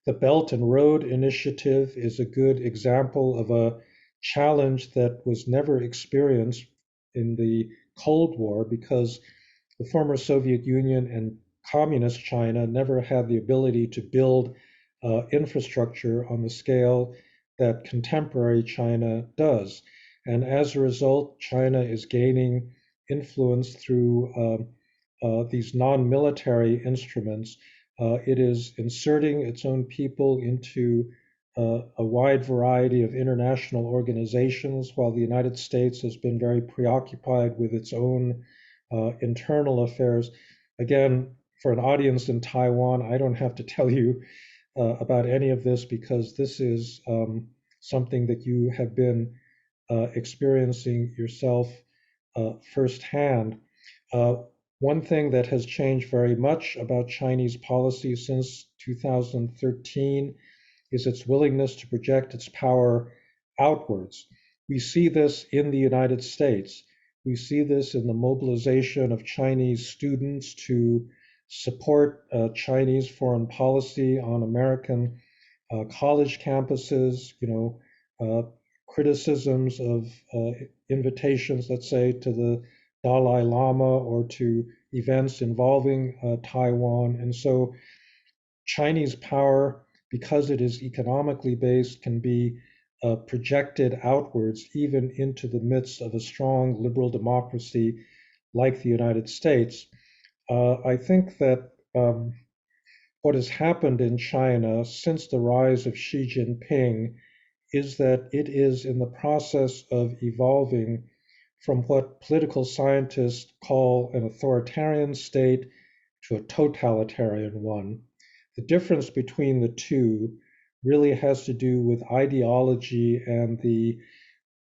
The Belt and Road Initiative is a good example of a challenge that was never experienced in the Cold War because the former Soviet Union and communist China never had the ability to build infrastructure on the scale that contemporary China does. And as a result, China is gaining influence through these non-military instruments. It is inserting its own people into a wide variety of international organizations, while the United States has been very preoccupied with its own internal affairs. Again, for an audience in Taiwan, I don't have to tell you about any of this because this is something that you have been experiencing yourself firsthand. Uh, One thing that has changed very much about Chinese policy since 2013 is its willingness to project its power outwards. We see this in the United States. We see this in the mobilization of Chinese students to support Chinese foreign policy on American college campuses, criticisms of invitations, let's say, to the Dalai Lama or to events involving Taiwan. And so Chinese power, because it is economically based, can be projected outwards, even into the midst of a strong liberal democracy like the United States. I think that what has happened in China since the rise of Xi Jinping is that it is in the process of evolving from what political scientists call an authoritarian state to a totalitarian one. The difference between the two really has to do with ideology and the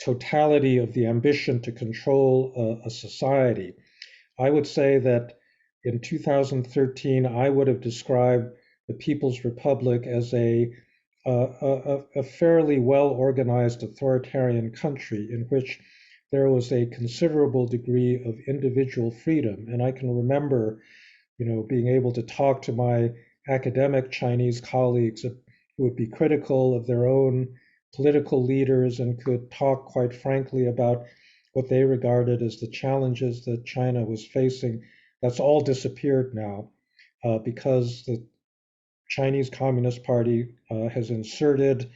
totality of the ambition to control a society. I would say that in 2013, I would have described the People's Republic as a fairly well organized authoritarian country in which there was a considerable degree of individual freedom. And I can remember, being able to talk to my academic Chinese colleagues who would be critical of their own political leaders and could talk quite frankly about what they regarded as the challenges that China was facing. That's all disappeared now because the Chinese Communist Party has inserted,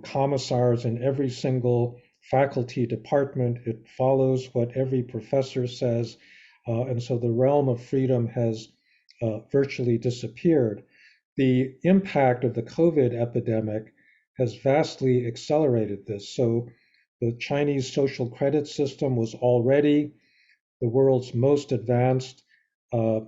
commissars in every single faculty department. It follows what every professor says, and so the realm of freedom has virtually disappeared. The impact of the COVID epidemic has vastly accelerated this. So the Chinese social credit system was already the world's most advanced uh,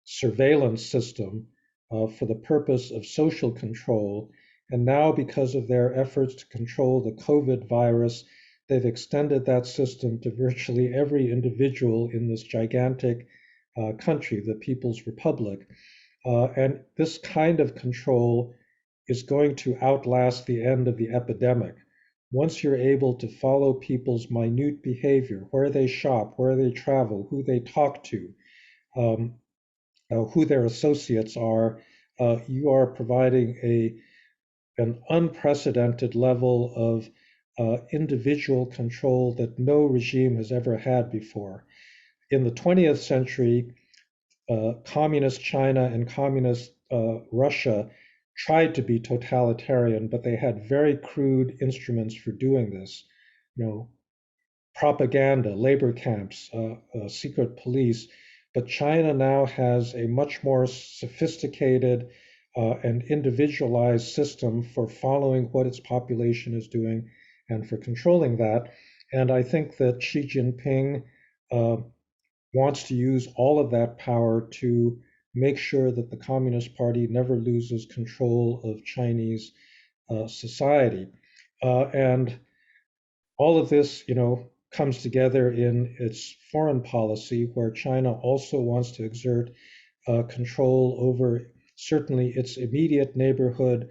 surveillance system for the purpose of social control. And now, because of their efforts to control the COVID virus, they've extended that system to virtually every individual in this gigantic country, the People's Republic. And this kind of control is going to outlast the end of the epidemic. Once you're able to follow people's minute behavior, where they shop, where they travel, who they talk to, um, who their associates are, you are providing an unprecedented level of individual control that no regime has ever had before. In the 20th century, communist China and communist Russia tried to be totalitarian, but they had very crude instruments for doing this. Propaganda, labor camps, secret police. But China now has a much more sophisticated and individualized system for following what its population is doing and for controlling that. And I think that Xi Jinping wants to use all of that power to make sure that the Communist Party never loses control of Chinese society. And all of this, comes together in its foreign policy, where China also wants to exert control over certainly its immediate neighborhood,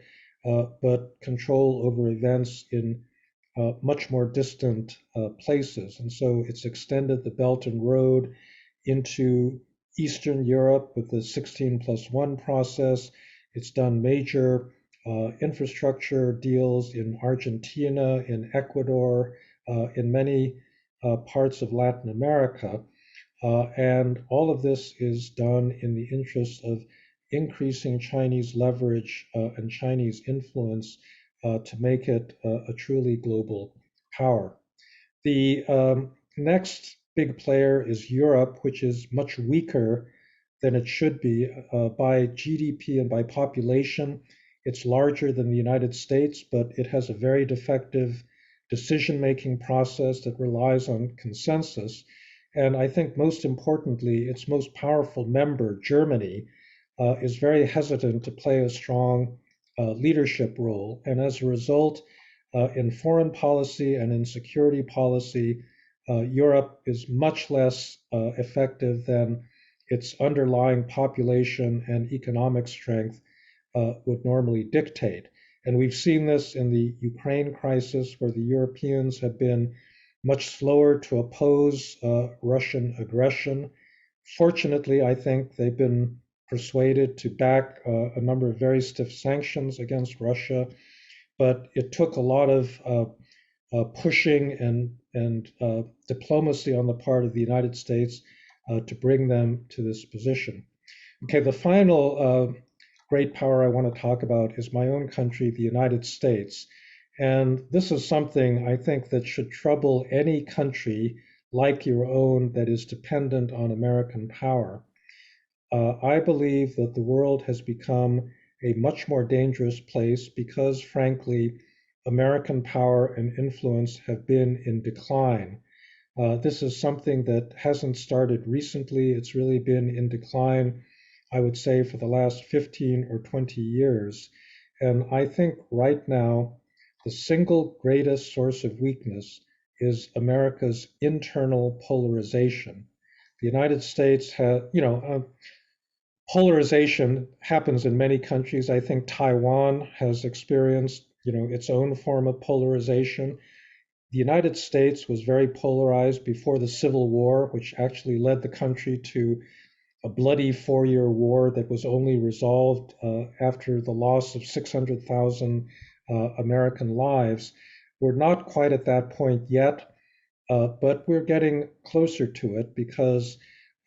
but control over events in much more distant places. And so it's extended the Belt and Road into Eastern Europe with the 16+1 process. It's done major infrastructure deals in Argentina, in Ecuador, in many parts of Latin America. And all of this is done in the interest of increasing Chinese leverage and Chinese influence to make it a truly global power. The next big player is Europe, which is much weaker than it should be by GDP and by population. It's larger than the United States, but it has a very defective decision-making process that relies on consensus. And I think most importantly, its most powerful member, Germany, is very hesitant to play a strong leadership role. And as a result, in foreign policy and in security policy, Europe is much less effective than its underlying population and economic strength would normally dictate. And we've seen this in the Ukraine crisis, where the Europeans have been much slower to oppose Russian aggression. Fortunately, I think they've been persuaded to back a number of very stiff sanctions against Russia, but it took a lot of pushing and diplomacy on the part of the United States to bring them to this position. Okay, the final great power I want to talk about is my own country, the United States. And this is something I think that should trouble any country like your own that is dependent on American power. I believe that the world has become a much more dangerous place because, frankly, American power and influence have been in decline. This is something that hasn't started recently. It's really been in decline, I would say, for the last 15 or 20 years. And I think right now, the single greatest source of weakness is America's internal polarization. The United States has, polarization happens in many countries. I think Taiwan has experienced, its own form of polarization. The United States was very polarized before the Civil War, which actually led the country to a bloody 4-year war that was only resolved after the loss of 600,000 American lives. We're not quite at that point yet, but we're getting closer to it because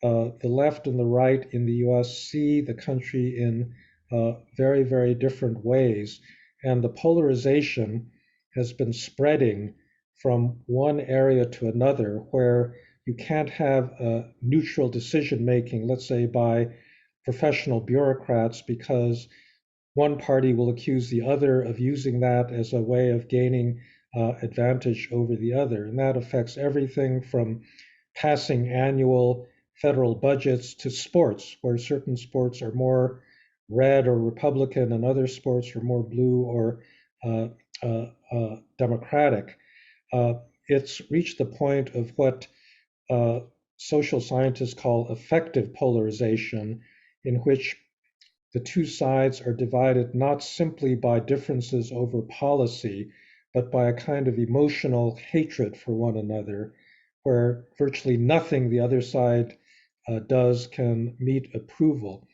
the left and the right in the US see the country in very, very different ways. And the polarization has been spreading from one area to another, where you can't have neutral decision making, let's say by professional bureaucrats, because one party will accuse the other of using that as a way of gaining advantage over the other. And that affects everything from passing annual federal budgets to sports, where certain sports are more red or Republican and other sports are more blue or Democratic. It's reached the point of what social scientists call affective polarization, in which the two sides are divided not simply by differences over policy, but by a kind of emotional hatred for one another, where virtually nothing the other side does can meet approval.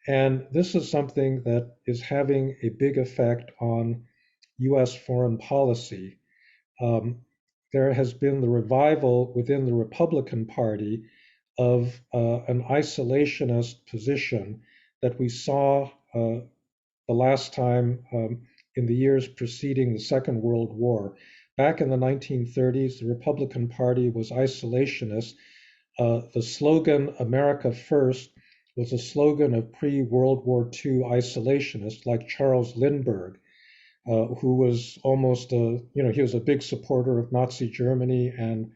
And this is something that is having a big effect on US foreign policy. There has been the revival within the Republican Party of an isolationist position that we saw the last time in the years preceding the Second World War. Back in the 1930s, the Republican Party was isolationist. The slogan, America First, was a slogan of pre-World War II isolationists like Charles Lindbergh. who was almost he was a big supporter of Nazi Germany and,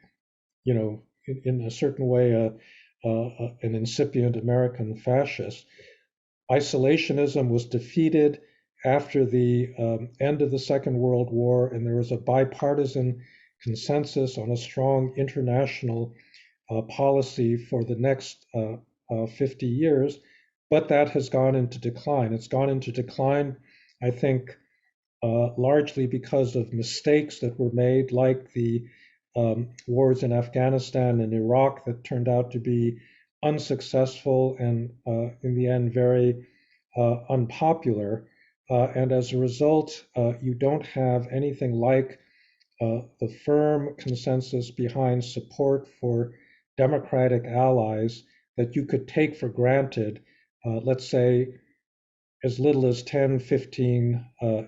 in a certain way, an incipient American fascist. Isolationism was defeated after the end of the Second World War, and there was a bipartisan consensus on a strong international policy for the next 50 years, but that has gone into decline. It's gone into decline, I think, largely because of mistakes that were made, like the wars in Afghanistan and Iraq that turned out to be unsuccessful and, in the end, very unpopular. And as a result, you don't have anything like the firm consensus behind support for democratic allies that you could take for granted, let's say, as little as 10, 15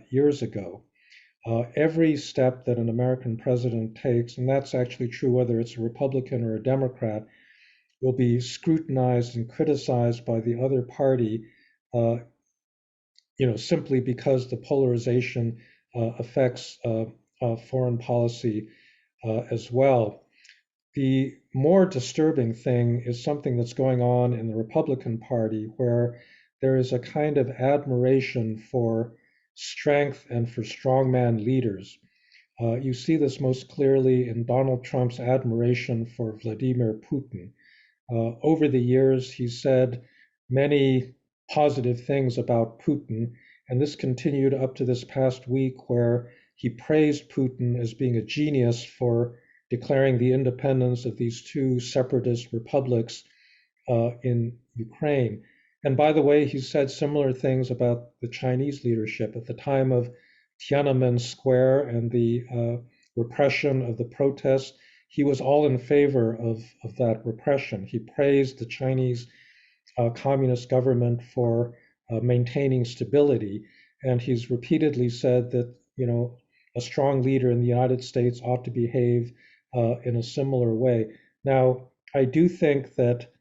years ago. Every step that an American president takes, and that's actually true whether it's a Republican or a Democrat, will be scrutinized and criticized by the other party, simply because the polarization affects foreign policy as well. The more disturbing thing is something that's going on in the Republican Party, where there is a kind of admiration for strength and for strongman leaders. You see this most clearly in Donald Trump's admiration for Vladimir Putin. Over the years, he's said many positive things about Putin, and this continued up to this past week, where he praised Putin as being a genius for declaring the independence of these two separatist republics in Ukraine. And by the way, he said similar things about the Chinese leadership at the time of Tiananmen Square and the repression of the protests. He was all in favor of that repression. He praised the Chinese communist government for maintaining stability. And he's repeatedly said that, a strong leader in the United States ought to behave in a similar way. Now, I do think that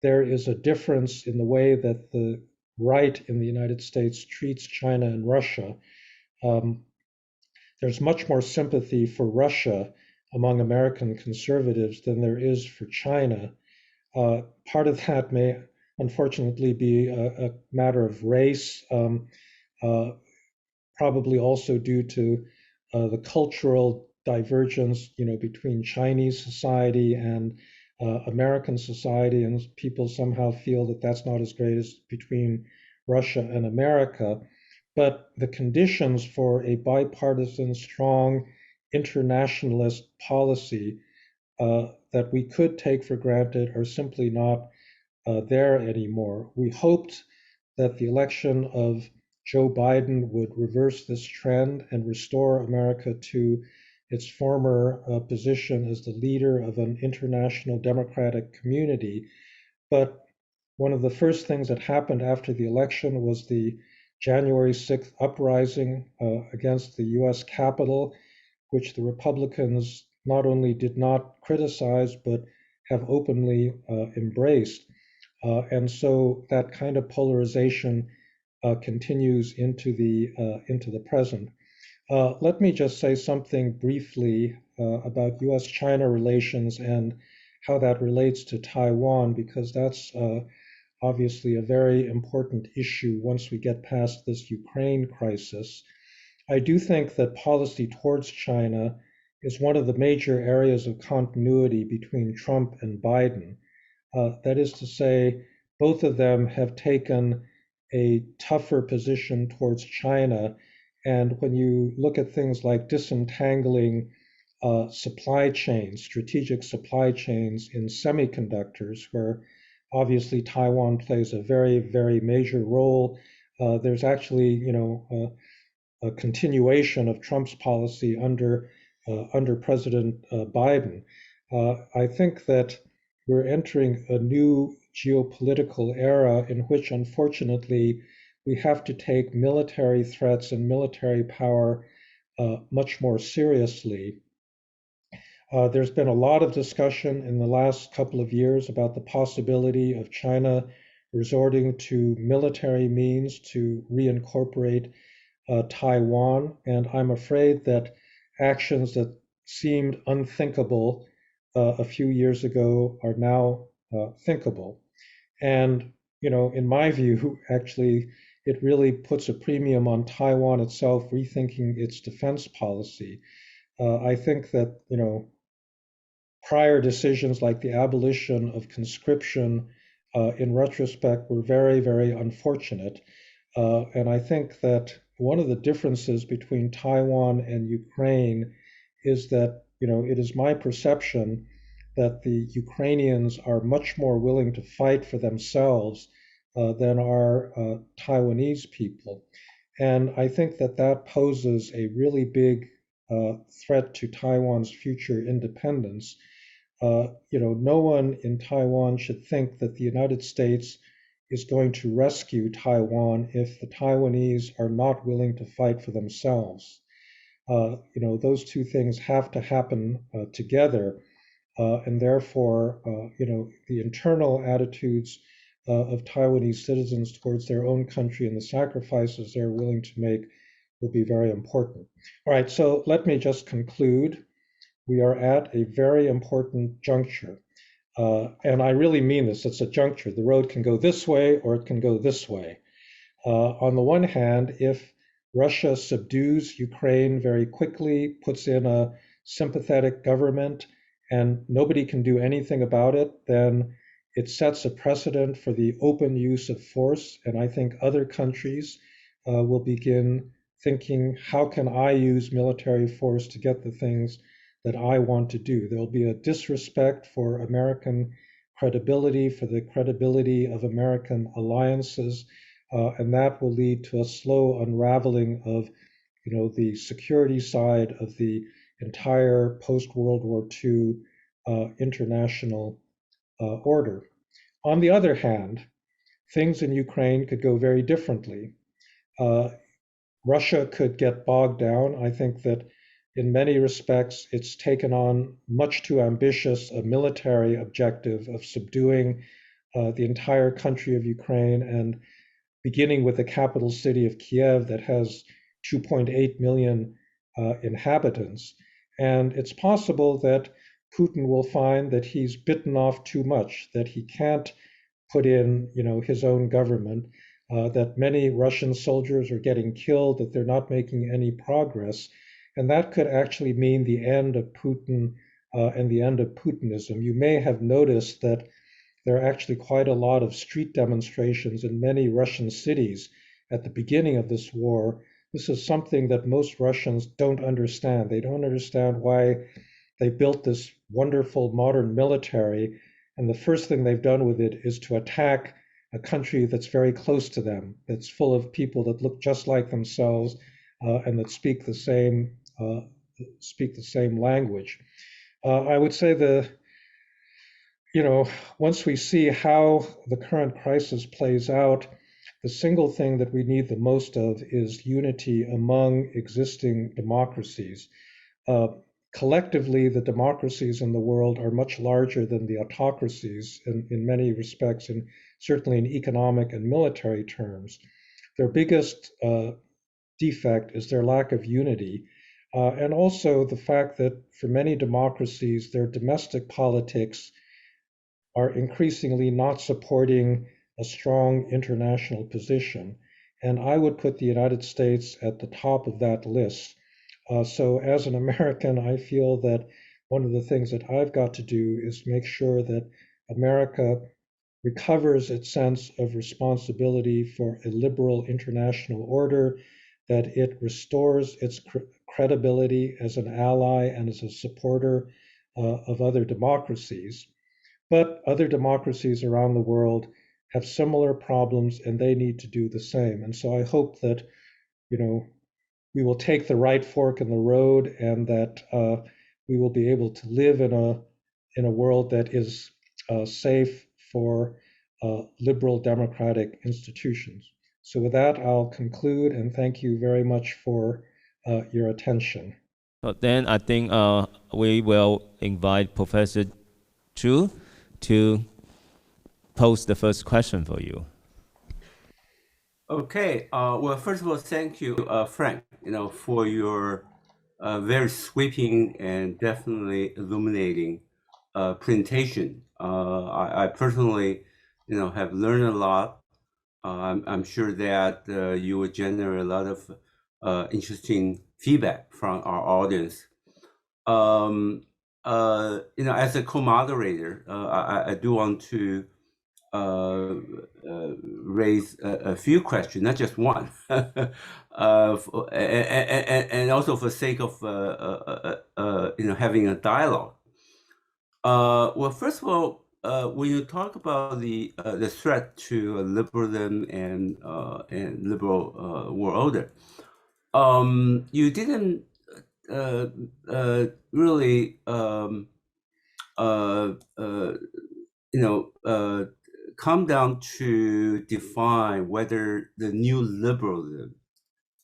there is a difference in the way that the right in the United States treats China and Russia. There's much more sympathy for Russia among American conservatives than there is for China. Part of that may unfortunately be a matter of race, probably also due to the cultural divergence, between Chinese society and American society, and people somehow feel that that's not as great as between Russia and America. But the conditions for a bipartisan, strong internationalist policy that we could take for granted are simply not there anymore. We hoped that the election of Joe Biden would reverse this trend and restore America to its former position as the leader of an international democratic community. But one of the first things that happened after the election was the January 6th uprising against the US Capitol, which the Republicans not only did not criticize, but have openly embraced. And so that kind of polarization continues into the present. Let me just say something briefly about US-China relations and how that relates to Taiwan, because that's obviously a very important issue once we get past this Ukraine crisis. I do think that policy towards China is one of the major areas of continuity between Trump and Biden. That is to say, both of them have taken a tougher position towards China. And when you look at things like disentangling supply chains, strategic supply chains in semiconductors, where obviously Taiwan plays a very, very major role, there's actually, a continuation of Trump's policy under President Biden. I think that we're entering a new geopolitical era in which, unfortunately, we have to take military threats and military power much more seriously. There's been a lot of discussion in the last couple of years about the possibility of China resorting to military means to reincorporate Taiwan, and I'm afraid that actions that seemed unthinkable a few years ago are now thinkable. And, in my view, actually, it really puts a premium on Taiwan itself rethinking its defense policy. I think that, prior decisions like the abolition of conscription, in retrospect, were very, very unfortunate. And I think that one of the differences between Taiwan and Ukraine is that, it is my perception that the Ukrainians are much more willing to fight for themselves than are Taiwanese people. And I think that that poses a really big threat to Taiwan's future independence. No one in Taiwan should think that the United States is going to rescue Taiwan if the Taiwanese are not willing to fight for themselves. Those two things have to happen together, and therefore, the internal attitudes of Taiwanese citizens towards their own country and the sacrifices they're willing to make will be very important. All right, so let me just conclude. We are at a very important juncture. And I really mean this, it's a juncture. The road can go this way or it can go this way. On the one hand, if Russia subdues Ukraine very quickly, puts in a sympathetic government, and nobody can do anything about it, then it sets a precedent for the open use of force. And I think other countries will begin thinking, how can I use military force to get the things that I want to do? There'll be a disrespect for American credibility, for the credibility of American alliances, and that will lead to a slow unraveling of, the security side of the entire post-World War II international order. On the other hand, things in Ukraine could go very differently. Russia could get bogged down. I think that in many respects, it's taken on much too ambitious a military objective of subduing the entire country of Ukraine, and beginning with the capital city of Kiev that has 2.8 million inhabitants. And it's possible that Putin will find that he's bitten off too much, that he can't put in, his own government, that many Russian soldiers are getting killed, that they're not making any progress. And that could actually mean the end of Putin and the end of Putinism. You may have noticed that there are actually quite a lot of street demonstrations in many Russian cities at the beginning of this war. This is something that most Russians don't understand. They don't understand why they built this wonderful modern military, and the first thing they've done with it is to attack a country that's very close to them, that's full of people that look just like themselves and that speak the same language. I would say once we see how the current crisis plays out, the single thing that we need the most of is unity among existing democracies. Collectively, the democracies in the world are much larger than the autocracies in many respects, and certainly in economic and military terms. Their biggest defect is their lack of unity, and also the fact that for many democracies, their domestic politics are increasingly not supporting a strong international position. And I would put the United States at the top of that list. So as an American, I feel that one of the things that I've got to do is make sure that America recovers its sense of responsibility for a liberal international order, that it restores its credibility as an ally and as a supporter of other democracies. But other democracies around the world have similar problems, and they need to do the same. And so I hope that, we will take the right fork in the road, and that we will be able to live in a world that is safe for liberal democratic institutions. So with that, I'll conclude, and thank you very much for your attention. Then I think we will invite Professor Chu to pose the first question for you. Okay. Well, first of all, thank you, Frank, for your very sweeping and definitely illuminating presentation. I personally, have learned a lot. I'm sure that you will generate a lot of interesting feedback from our audience. As a co-moderator, I do want to uh, raise a few questions, not just one, and also for sake of having a dialogue. Well, first of all, when you talk about the threat to liberalism and liberal world order, you didn't really uh, uh, come down to define whether the new liberalism,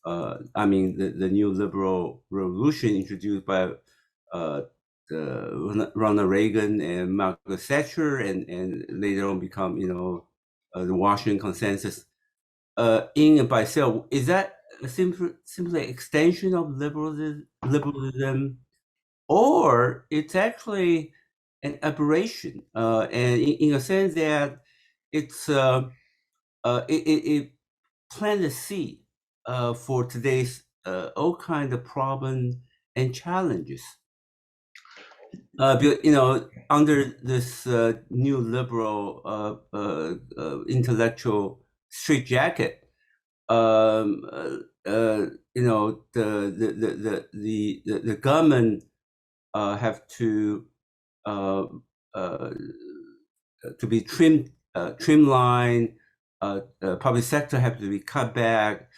the new liberal revolution introduced by Ronald Reagan and Margaret Thatcher, and later on become, the Washington Consensus, in and by itself, is that simply extension of liberalism, or it's actually an aberration, and in a sense that it's it plant a seed for today's all kind of problems and challenges. Under this new liberal intellectual straitjacket, the government have uh, uh, to be trimlined. Public sector have to be cut back.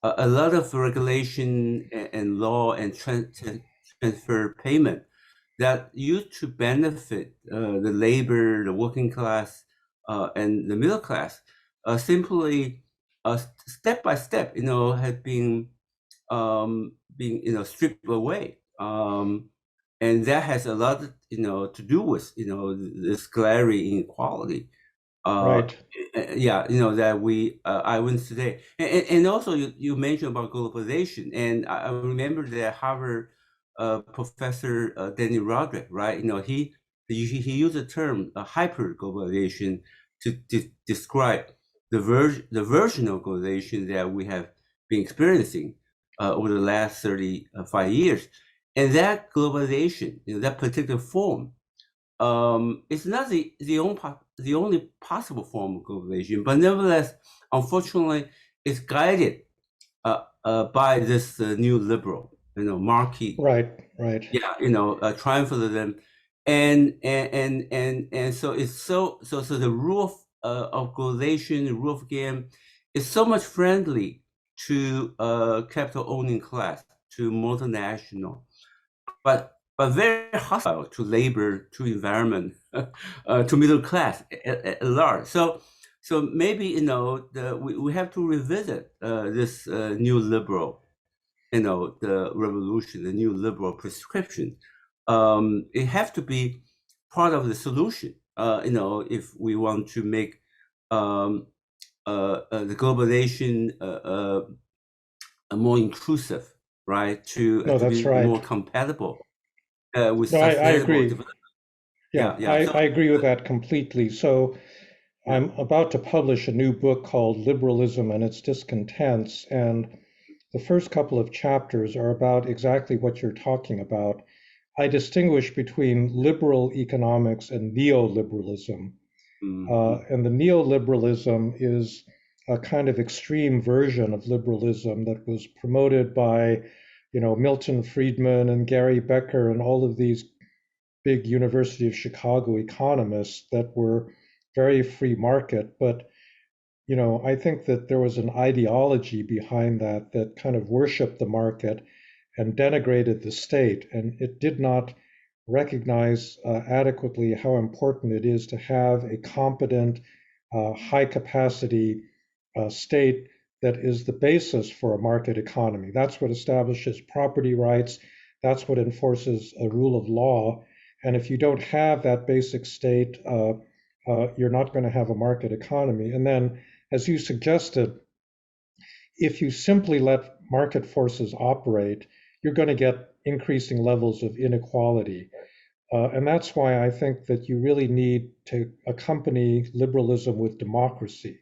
A lot of regulation and law and transfer payment that used to benefit the labor, the working class, and the middle class, simply step by step, have been being stripped away, and that has a lot, to do with this glaring inequality. Right. Yeah, that I went today, and also you mentioned about globalization, and I remember that Harvard professor Danny Roderick, right? He used the term hyper globalization to describe the version of globalization that we have been experiencing over the last 35 years, and that globalization, that particular form, it's not the only possible form of globalization, but nevertheless, unfortunately, it's guided by this new liberal, marquee, Right. Right. yeah, triumphalism, and so it's so the rule of globalization, the rule of game, is so much friendly to capital owning class, to multinational, but very hostile to labor, to environment, to middle class at large. So maybe we have to revisit this new liberal, the revolution, the new liberal prescription. It has to be part of the solution. If we want to make the globalization more inclusive, right? No, To that's be more right. compatible with No, I sustainable agree. development. Yeah, Yeah. I, So, I agree with that completely. So yeah. I'm about to publish a new book called Liberalism and Its Discontents. And the first couple of chapters are about exactly what you're talking about. I distinguish between liberal economics and neoliberalism. Mhm. And the neoliberalism is a kind of extreme version of liberalism that was promoted by, Milton Friedman and Gary Becker and all of these big University of Chicago economists that were very free market. But, I think that there was an ideology behind that that kind of worshiped the market and denigrated the state. And it did not recognize adequately how important it is to have a competent, high capacity state that is the basis for a market economy. That's what establishes property rights. That's what enforces a rule of law. And if you don't have that basic state, you're not going to have a market economy. And then, as you suggested, if you simply let market forces operate, you're going to get increasing levels of inequality. And that's why I think that you really need to accompany liberalism with democracy.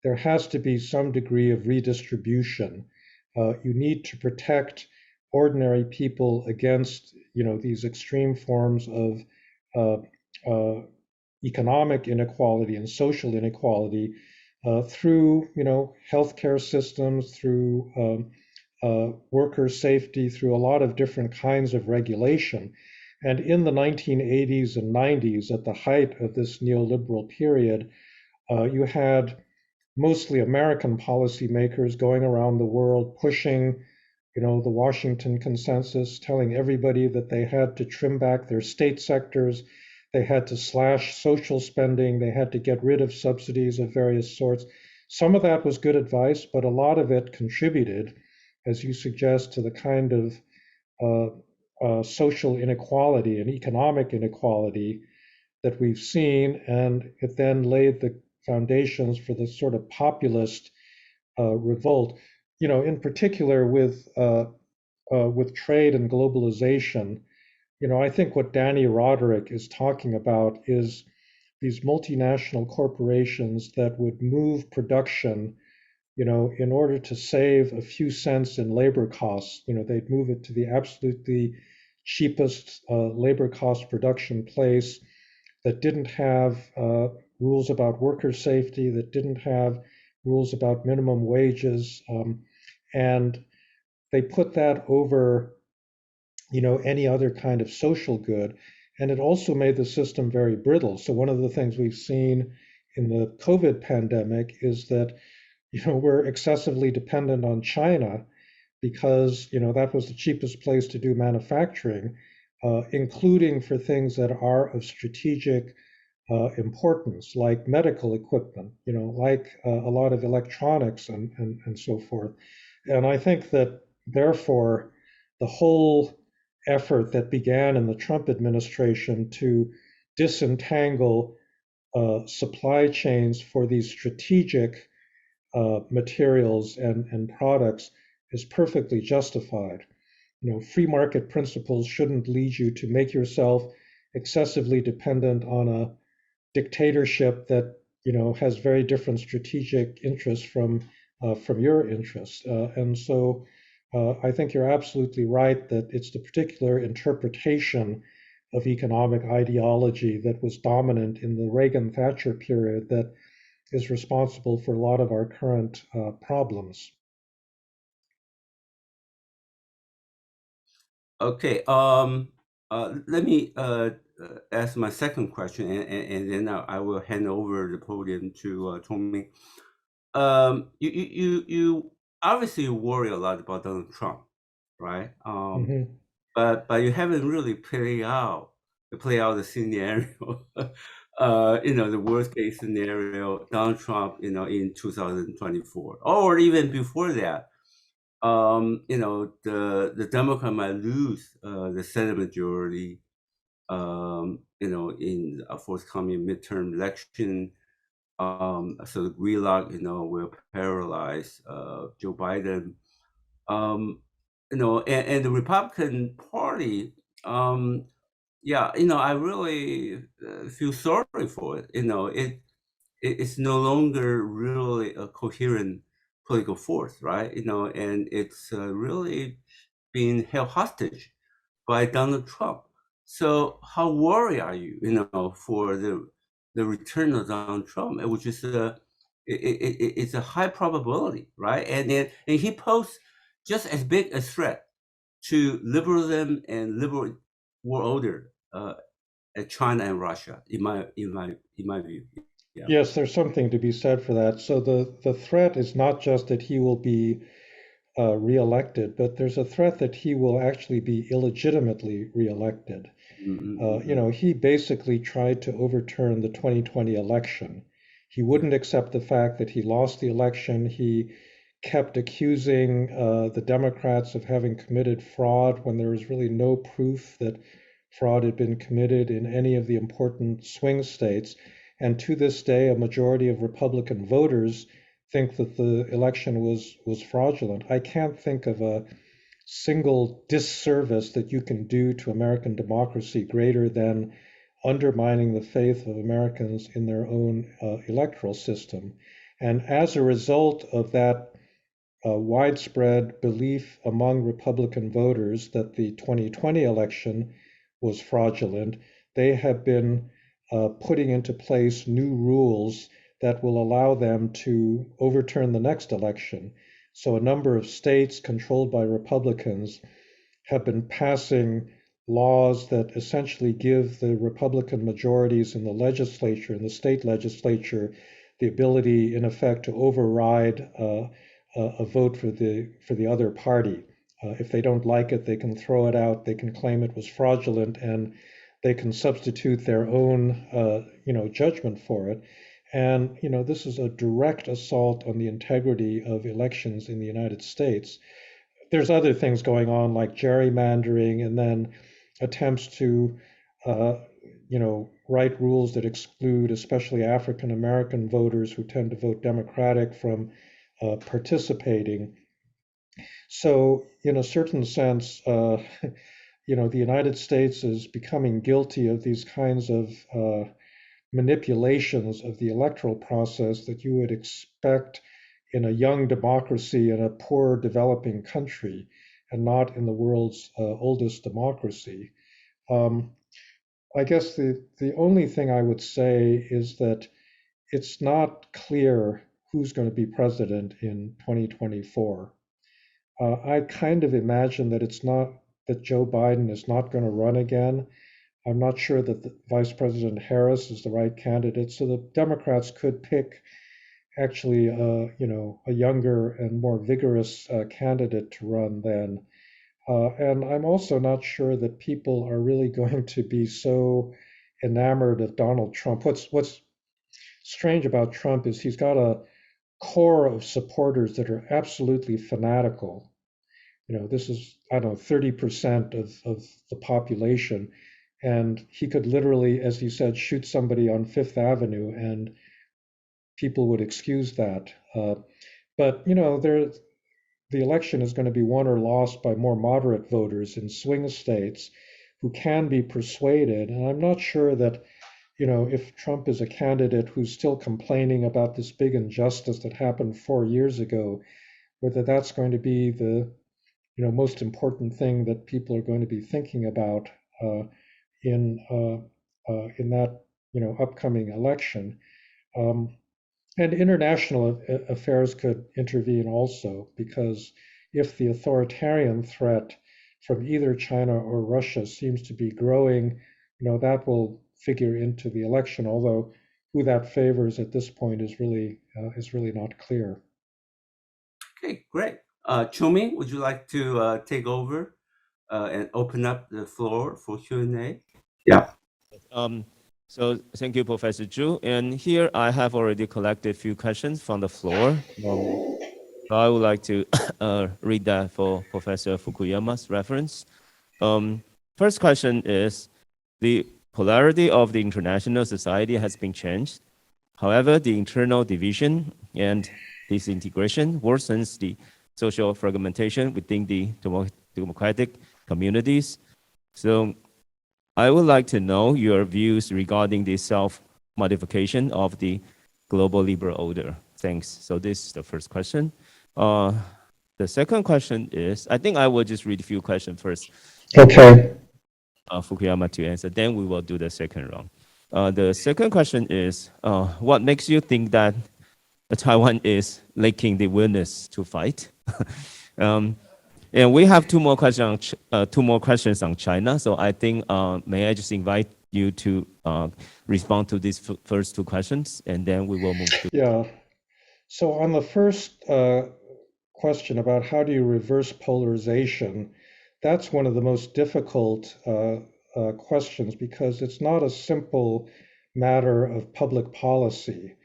There has to be some degree of redistribution. You need to protect ordinary people against, these extreme forms of economic inequality and social inequality through, healthcare systems, through worker safety, through a lot of different kinds of regulation. And in the 1980s and 90s, at the height of this neoliberal period, you had mostly American policymakers going around the world pushing, the Washington Consensus, telling everybody that they had to trim back their state sectors, they had to slash social spending, they had to get rid of subsidies of various sorts. Some of that was good advice, but a lot of it contributed, as you suggest, to the kind of social inequality and economic inequality that we've seen, and it then laid the foundations for the sort of populist revolt. In particular with trade and globalization, I think what Danny Roderick is talking about is these multinational corporations that would move production, in order to save a few cents in labor costs. They'd move it to the absolutely cheapest labor cost production place that didn't have rules about worker safety, that didn't have rules about minimum wages, and they put that over, any other kind of social good. And it also made the system very brittle. So one of the things we've seen in the COVID pandemic is that, we're excessively dependent on China because, that was the cheapest place to do manufacturing, including for things that are of strategic importance, like medical equipment, like a lot of electronics and so forth. And I think that therefore the whole effort that began in the Trump administration to disentangle supply chains for these strategic materials and products is perfectly justified. Free market principles shouldn't lead you to make yourself excessively dependent on a dictatorship that has very different strategic interests from your interests. And so I think you're absolutely right that it's the particular interpretation of economic ideology that was dominant in the Reagan-Thatcher period that is responsible for a lot of our current problems. Okay. Let me ask my second question, and then I will hand over the podium to Tongming. You obviously worry a lot about Donald Trump, right? Hmm. But you haven't really play out the scenario. The worst case scenario, Donald Trump, in 2024, or even before that. The Democrat might lose the Senate majority, in a forthcoming midterm election. So the gridlock, will paralyze Joe Biden. And the Republican Party, I really feel sorry for it. It's no longer really a coherent political force, right? And it's really being held hostage by Donald Trump. So how worried are you, for the return of Donald Trump, which is it's a high probability, right? And he poses just as big a threat to liberalism and liberal world order as China and Russia, in my view. Yeah. Yes, there's something to be said for that. So the threat is not just that he will be reelected, but there's a threat that he will actually be illegitimately reelected. He basically tried to overturn the 2020 election. He wouldn't accept the fact that he lost the election. He kept accusing the Democrats of having committed fraud when there was really no proof that fraud had been committed in any of the important swing states. And to this day, a majority of Republican voters think that the election was fraudulent. I can't think of a single disservice that you can do to American democracy greater than undermining the faith of Americans in their own electoral system. And as a result of that widespread belief among Republican voters that the 2020 election was fraudulent, they have been putting into place new rules that will allow them to overturn the next election. So a number of states controlled by Republicans have been passing laws that essentially give the Republican majorities in the legislature, in the state legislature, the ability, in effect, to override a vote for the other party. If they don't like it, they can throw it out. They can claim it was fraudulent, and they can substitute their own, judgment for it. And this is a direct assault on the integrity of elections in the United States. There's other things going on like gerrymandering, and then attempts to, write rules that exclude especially African American voters who tend to vote Democratic from participating. So, in a certain sense, the United States is becoming guilty of these kinds of manipulations of the electoral process that you would expect in a young democracy in a poor developing country, and not in the world's oldest democracy. I guess the only thing I would say is that it's not clear who's going to be president in 2024. I kind of imagine that it's not that Joe Biden is not going to run again. I'm not sure that the Vice President Harris is the right candidate. So the Democrats could pick actually, a younger and more vigorous candidate to run then. And I'm also not sure that people are really going to be so enamored of Donald Trump. What's strange about Trump is he's got a core of supporters that are absolutely fanatical. This is, I don't know, 30% of the population. And he could literally, as he said, shoot somebody on Fifth Avenue and people would excuse that. But, the election is going to be won or lost by more moderate voters in swing states who can be persuaded. And I'm not sure that, if Trump is a candidate who's still complaining about this big injustice that happened 4 years ago, whether that's going to be the, most important thing that people are going to be thinking about in that, upcoming election. And international affairs could intervene also, because if the authoritarian threat from either China or Russia seems to be growing, that will figure into the election, although who that favors at this point is really not clear. Okay, great. Chuming, would you like to take over and open up the floor for Q&A? Yeah. So thank you, Professor Zhu. And here I have already collected a few questions from the floor. So I would like to read that for Professor Fukuyama's reference. First question is, the polarity of the international society has been changed. However, the internal division and disintegration worsens the social fragmentation within the democratic communities. So I would like to know your views regarding the self-modification of the global liberal order. Thanks. So this is the first question. The second question is, I think I will just read a few questions first. Okay. Fukuyama to answer, then we will do the second round. The second question is, what makes you think that Taiwan is lacking the willingness to fight? And we have two more questions on China. So I think, may I just invite you to respond to these first two questions, and then we will move to. Yeah. So on the first question about how do you reverse polarization, that's one of the most difficult questions, because it's not a simple matter of public policy.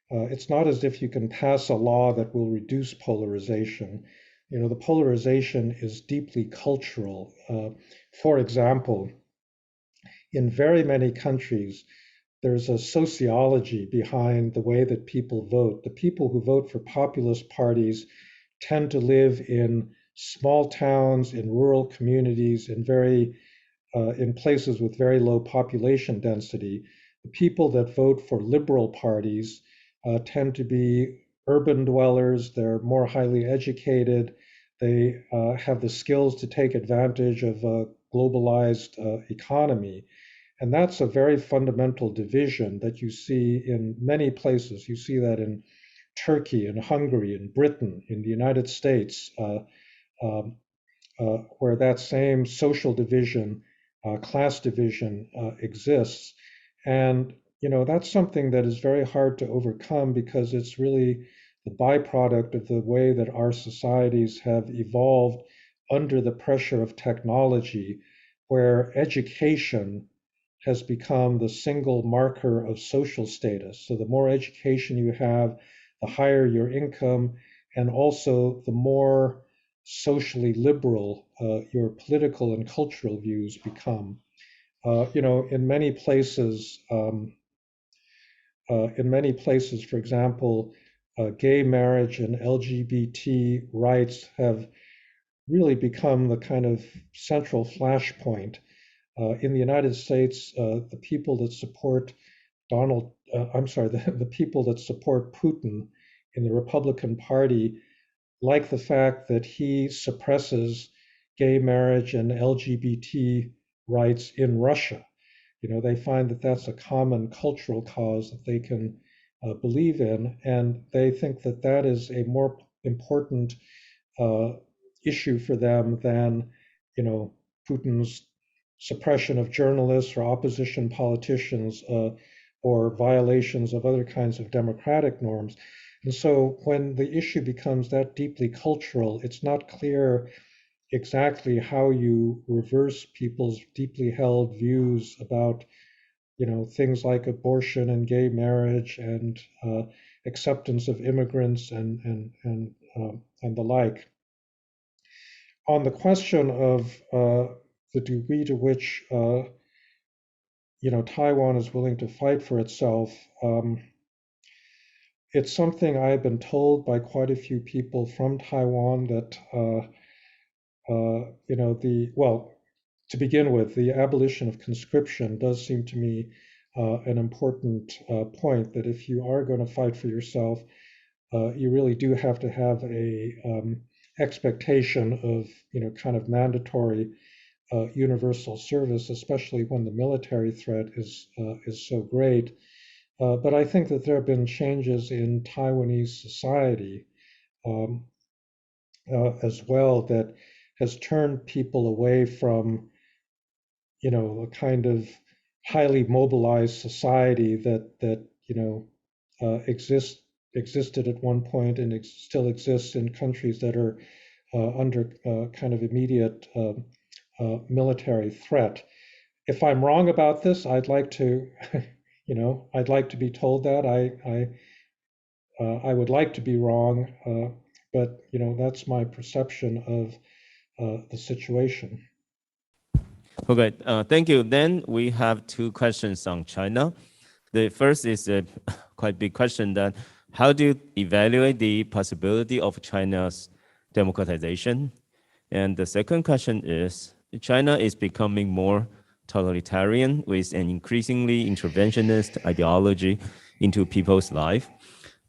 It's not as if you can pass a law that will reduce polarization. The polarization is deeply cultural. For example, in very many countries, there's a sociology behind the way that people vote. The people who vote for populist parties tend to live in small towns, in rural communities, in places with very low population density. The people that vote for liberal parties tend to be urban dwellers. They're more highly educated. They have the skills to take advantage of a globalized economy. And that's a very fundamental division that you see in many places. You see that in Turkey, in Hungary, in Britain, in the United States, um, where that same social division, class division exists. And that's something that is very hard to overcome because it's really the byproduct of the way that our societies have evolved under the pressure of technology, where education has become the single marker of social status. So the more education you have, the higher your income, and also the more socially liberal your political and cultural views become. In many places, for example, gay marriage and LGBT rights have really become the kind of central flashpoint. In the United States, the people that support the people that support Putin in the Republican Party like the fact that he suppresses gay marriage and LGBT rights in Russia. They find that that's a common cultural cause that they can believe in, and they think that that is a more important uh, issue for them than, Putin's suppression of journalists or opposition politicians or violations of other kinds of democratic norms. And so when the issue becomes that deeply cultural, it's not clear exactly how you reverse people's deeply held views about, things like abortion and gay marriage and acceptance of immigrants and the like. On the question of the degree to which Taiwan is willing to fight for itself, it's something I've been told by quite a few people from Taiwan that to begin with, the abolition of conscription does seem to me an important point. That if you are going to fight for yourself, you really do have to have a expectation of kind of mandatory universal service, especially when the military threat is so great. But I think that there have been changes in Taiwanese society um, as well that has turned people away from a kind of highly mobilized society that existed at one point and still exists in countries that are under kind of immediate military threat. If I'm wrong about this, I'd like to, I'd like to be told that. I would like to be wrong, but that's my perception of the situation. Okay, thank you. Then we have two questions on China. The first is a quite big question that how do you evaluate the possibility of China's democratization? And the second question is China is becoming more totalitarian with an increasingly interventionist ideology into people's life.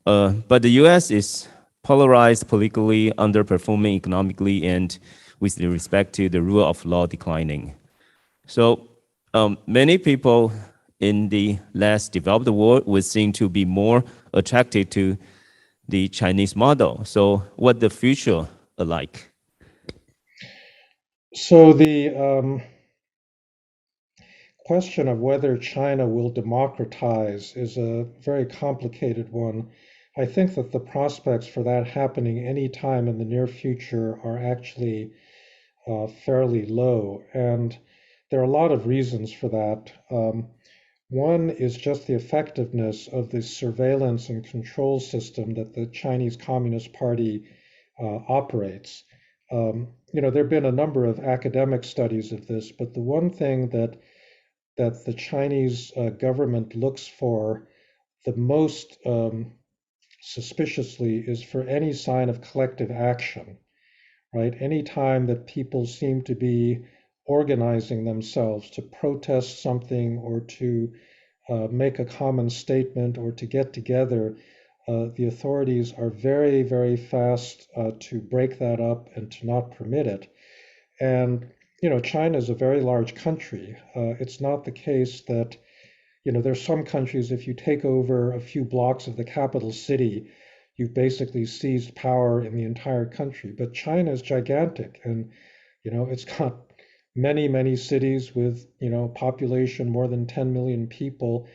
But the US is polarized politically, underperforming economically, and with respect to the rule of law declining. So many people in the less developed world would seem to be more attracted to the Chinese model. So what the future like? So the question of whether China will democratize is a very complicated one. I think that the prospects for that happening anytime in the near future are actually fairly low. And there are a lot of reasons for that. One is just the effectiveness of the surveillance and control system that the Chinese Communist Party operates. There have been a number of academic studies of this, but the one thing that that the Chinese government looks for the most suspiciously is for any sign of collective action, right? Any time that people seem to be organizing themselves to protest something or to make a common statement or to get together, the authorities are very, very fast to break that up and to not permit it. And, China is a very large country. It's not the case that, there's some countries, if you take over a few blocks of the capital city, you've basically seized power in the entire country. But China is gigantic, and, it's got many, many cities with, population more than 10 million people,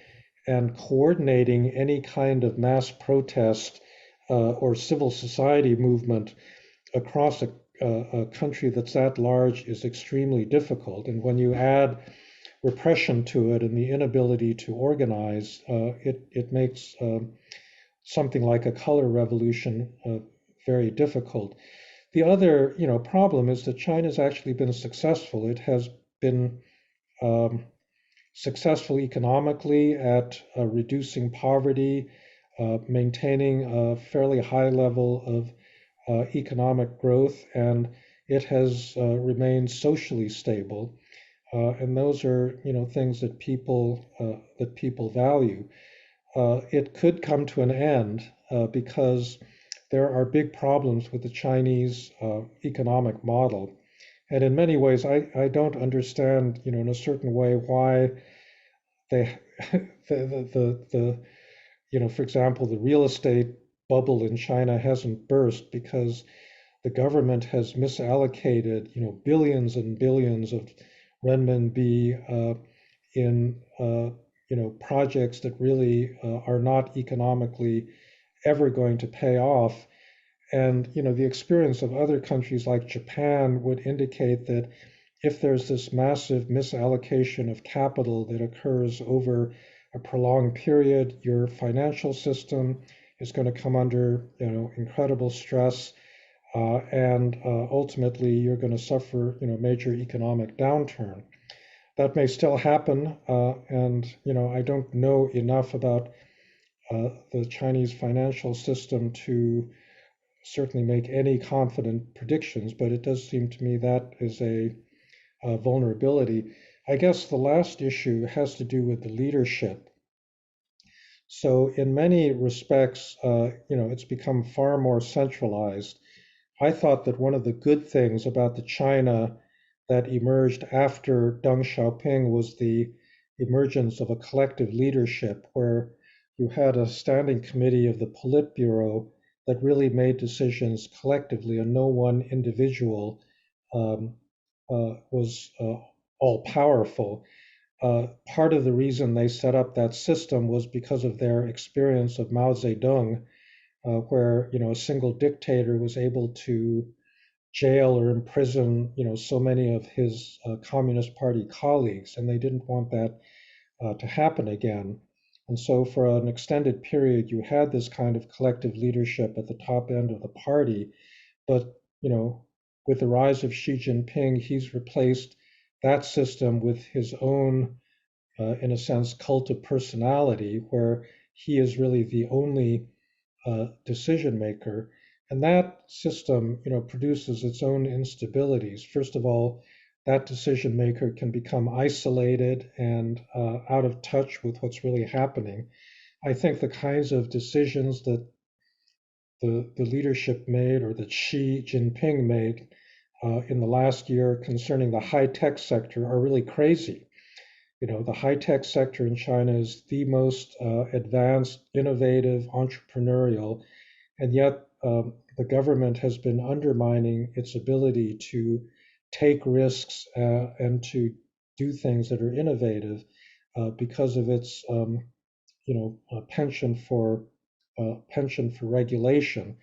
and coordinating any kind of mass protest or civil society movement across a country that's that large is extremely difficult. And when you add repression to it and the inability to organize, it makes something like a color revolution very difficult. The other, problem is that China's actually been successful. It has been successful economically at reducing poverty, maintaining a fairly high level of economic growth, and it has remained socially stable. And those are, things that people value. It could come to an end because there are big problems with the Chinese economic model. And in many ways, I don't understand, in a certain way, why they, for example, the real estate bubble in China hasn't burst because the government has misallocated, billions and billions of renminbi in, projects that really are not economically ever going to pay off. And, the experience of other countries like Japan would indicate that if there's this massive misallocation of capital that occurs over a prolonged period, your financial system is going to come under, incredible stress, and ultimately you're going to suffer, major economic downturn. That may still happen, and I don't know enough about the Chinese financial system to certainly make any confident predictions, but it does seem to me that is a vulnerability. I guess the last issue has to do with the leadership. So in many respects, it's become far more centralized. I thought that one of the good things about the China that emerged after Deng Xiaoping was the emergence of a collective leadership where you had a standing committee of the Politburo that really made decisions collectively, and no one individual was all powerful. Part of the reason they set up that system was because of their experience of Mao Zedong, where a single dictator was able to jail or imprison so many of his Communist Party colleagues, and they didn't want that to happen again. And so for an extended period, you had this kind of collective leadership at the top end of the party. But, with the rise of Xi Jinping, he's replaced that system with his own, in a sense, cult of personality, where he is really the only decision maker. And that system, produces its own instabilities. First of all, that decision maker can become isolated and out of touch with what's really happening. I think the kinds of decisions that the leadership made or that Xi Jinping made in the last year concerning the high-tech sector are really crazy. The high-tech sector in China is the most advanced, innovative, entrepreneurial, and yet the government has been undermining its ability to take risks and to do things that are innovative because of its, penchant for regulation.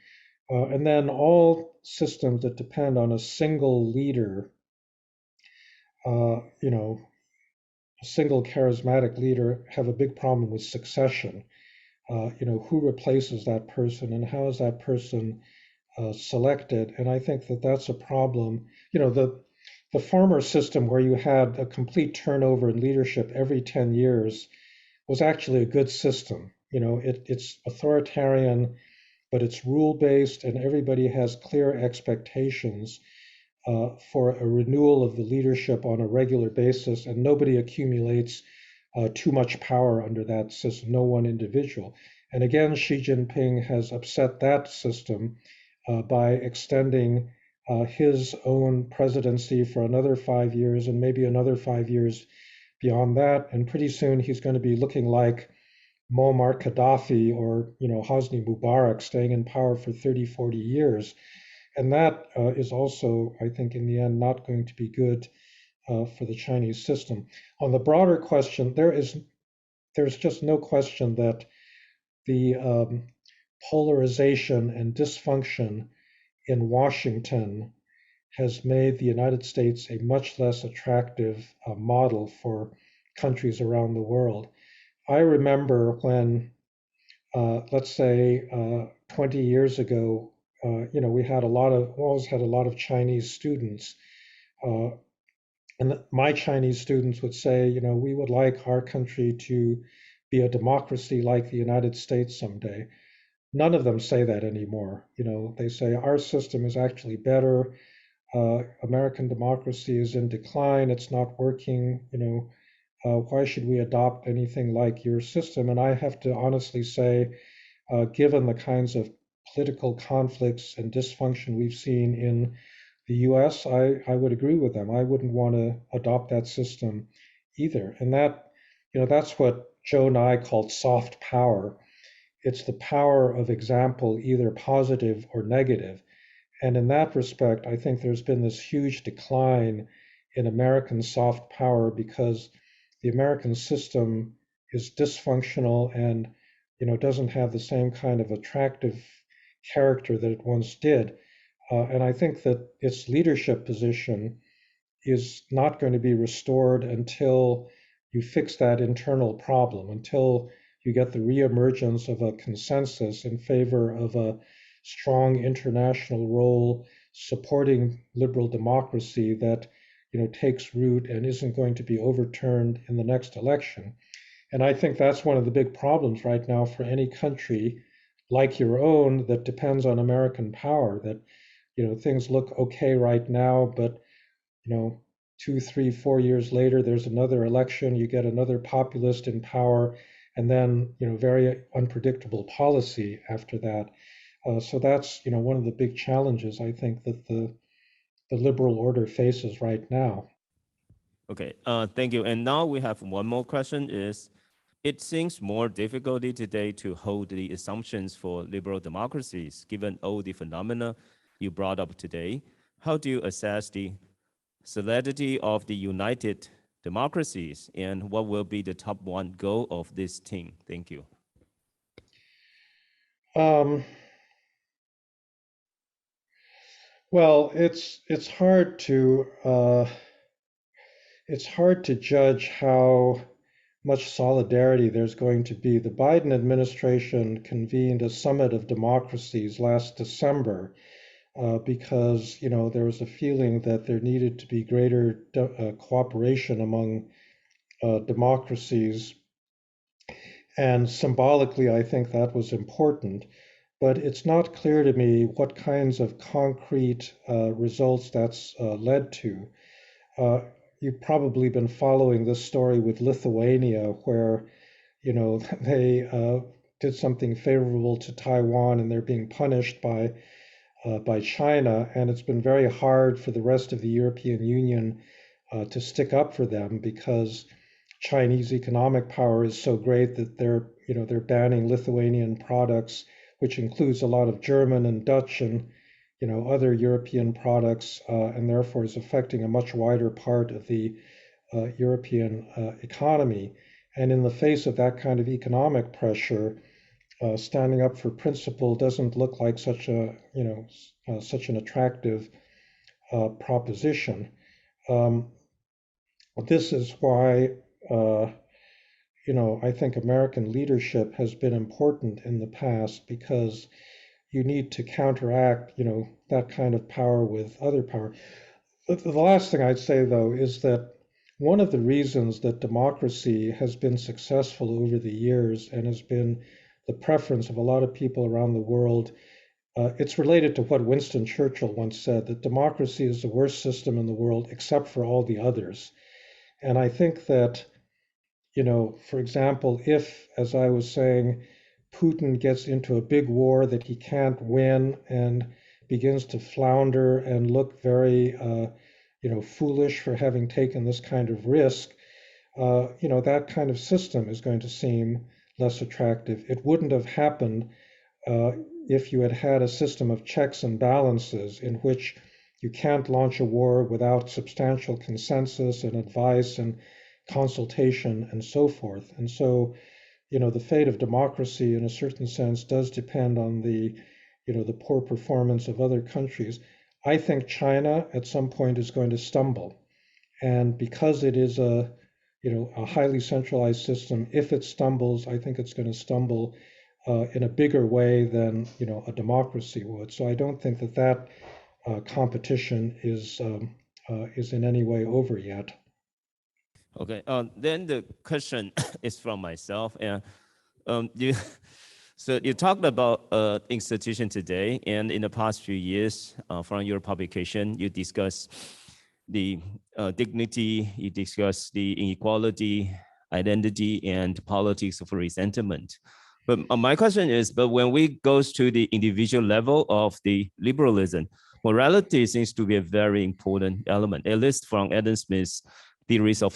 And then all systems that depend on a single leader, a single charismatic leader, have a big problem with succession. Who replaces that person and how is that person selected? And I think that that's a problem. The the former system where you had a complete turnover in leadership every 10 years was actually a good system. It's authoritarian, but it's rule-based, and everybody has clear expectations for a renewal of the leadership on a regular basis, and nobody accumulates too much power under that system, no one individual. And again, Xi Jinping has upset that system by extending his own presidency for another 5 years and maybe another 5 years beyond that. And pretty soon he's going to be looking like Muammar Gaddafi or Hosni Mubarak, staying in power for 30, 40 years. And that is also, I think, in the end, not going to be good for the Chinese system. On the broader question, there's just no question that the polarization and dysfunction in Washington has made the United States a much less attractive model for countries around the world. I remember when, let's say, 20 years ago, we always had a lot of Chinese students. And my Chinese students would say, we would like our country to be a democracy like the United States someday. None of them say that anymore. They say our system is actually better. American democracy is in decline. It's not working. Why should we adopt anything like your system? And I have to honestly say, given the kinds of political conflicts and dysfunction we've seen in the US, I would agree with them. I wouldn't want to adopt that system either. And that's what Joe Nye called soft power. It's the power of example, either positive or negative. And in that respect, I think there's been this huge decline in American soft power because the American system is dysfunctional and doesn't have the same kind of attractive character that it once did. And I think that its leadership position is not going to be restored until you fix that internal problem, until you get the reemergence of a consensus in favor of a strong international role supporting liberal democracy that takes root and isn't going to be overturned in the next election. And I think that's one of the big problems right now for any country like your own that depends on American power, that things look okay right now, but 2, 3, 4 years later, there's another election, you get another populist in power, and then very unpredictable policy after that. So that's one of the big challenges I think that the liberal order faces right now. Okay, thank you. And now we have one more question is, it seems more difficulty today to hold the assumptions for liberal democracies, given all the phenomena you brought up today. How do you assess the solidity of the united democracies, and what will be the top one goal of this team? Thank you. Well, it's hard to judge how much solidarity there's going to be. The Biden administration convened a summit of democracies last December because there was a feeling that there needed to be greater cooperation among democracies, and symbolically, I think that was important. But it's not clear to me what kinds of concrete results that's led to. You've probably been following this story with Lithuania, where they did something favorable to Taiwan, and they're being punished by China, and it's been very hard for the rest of the European Union to stick up for them because Chinese economic power is so great that they're banning Lithuanian products, which includes a lot of German and Dutch and other European products, and therefore is affecting a much wider part of the European economy. And in the face of that kind of economic pressure, standing up for principle doesn't look like such an attractive proposition. This is why I think American leadership has been important in the past, because you need to counteract that kind of power with other power. The last thing I'd say, though, is that one of the reasons that democracy has been successful over the years and has been the preference of a lot of people around the world, it's related to what Winston Churchill once said, that democracy is the worst system in the world except for all the others. And I think that, for example, if, as I was saying, Putin gets into a big war that he can't win and begins to flounder and look very, foolish for having taken this kind of risk, that kind of system is going to seem less attractive. It wouldn't have happened uh, if you had had a system of checks and balances in which you can't launch a war without substantial consensus and advice and consultation and so forth. And so, the fate of democracy in a certain sense does depend on the poor performance of other countries. I think China at some point is going to stumble. And because it is a highly centralized system, if it stumbles, I think it's going to stumble in a bigger way than a democracy would. So I don't think that competition is in any way over yet. Okay. Then the question is from myself, and so you talked about institution today, and in the past few years, from your publication, you discuss the dignity, you discuss the inequality, identity, and politics of resentment. But my question is, but when we goes to the individual level of the liberalism, morality seems to be a very important element, at least from Adam Smith's theories of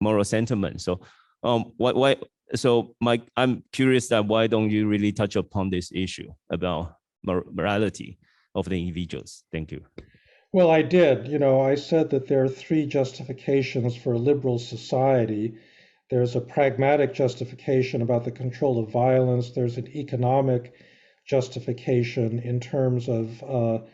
moral sentiment. So, why? So, I'm curious that why don't you really touch upon this issue about morality of the individuals? Thank you. Well, I did. I said that there are three justifications for a liberal society. There's a pragmatic justification about the control of violence. There's an economic justification in terms of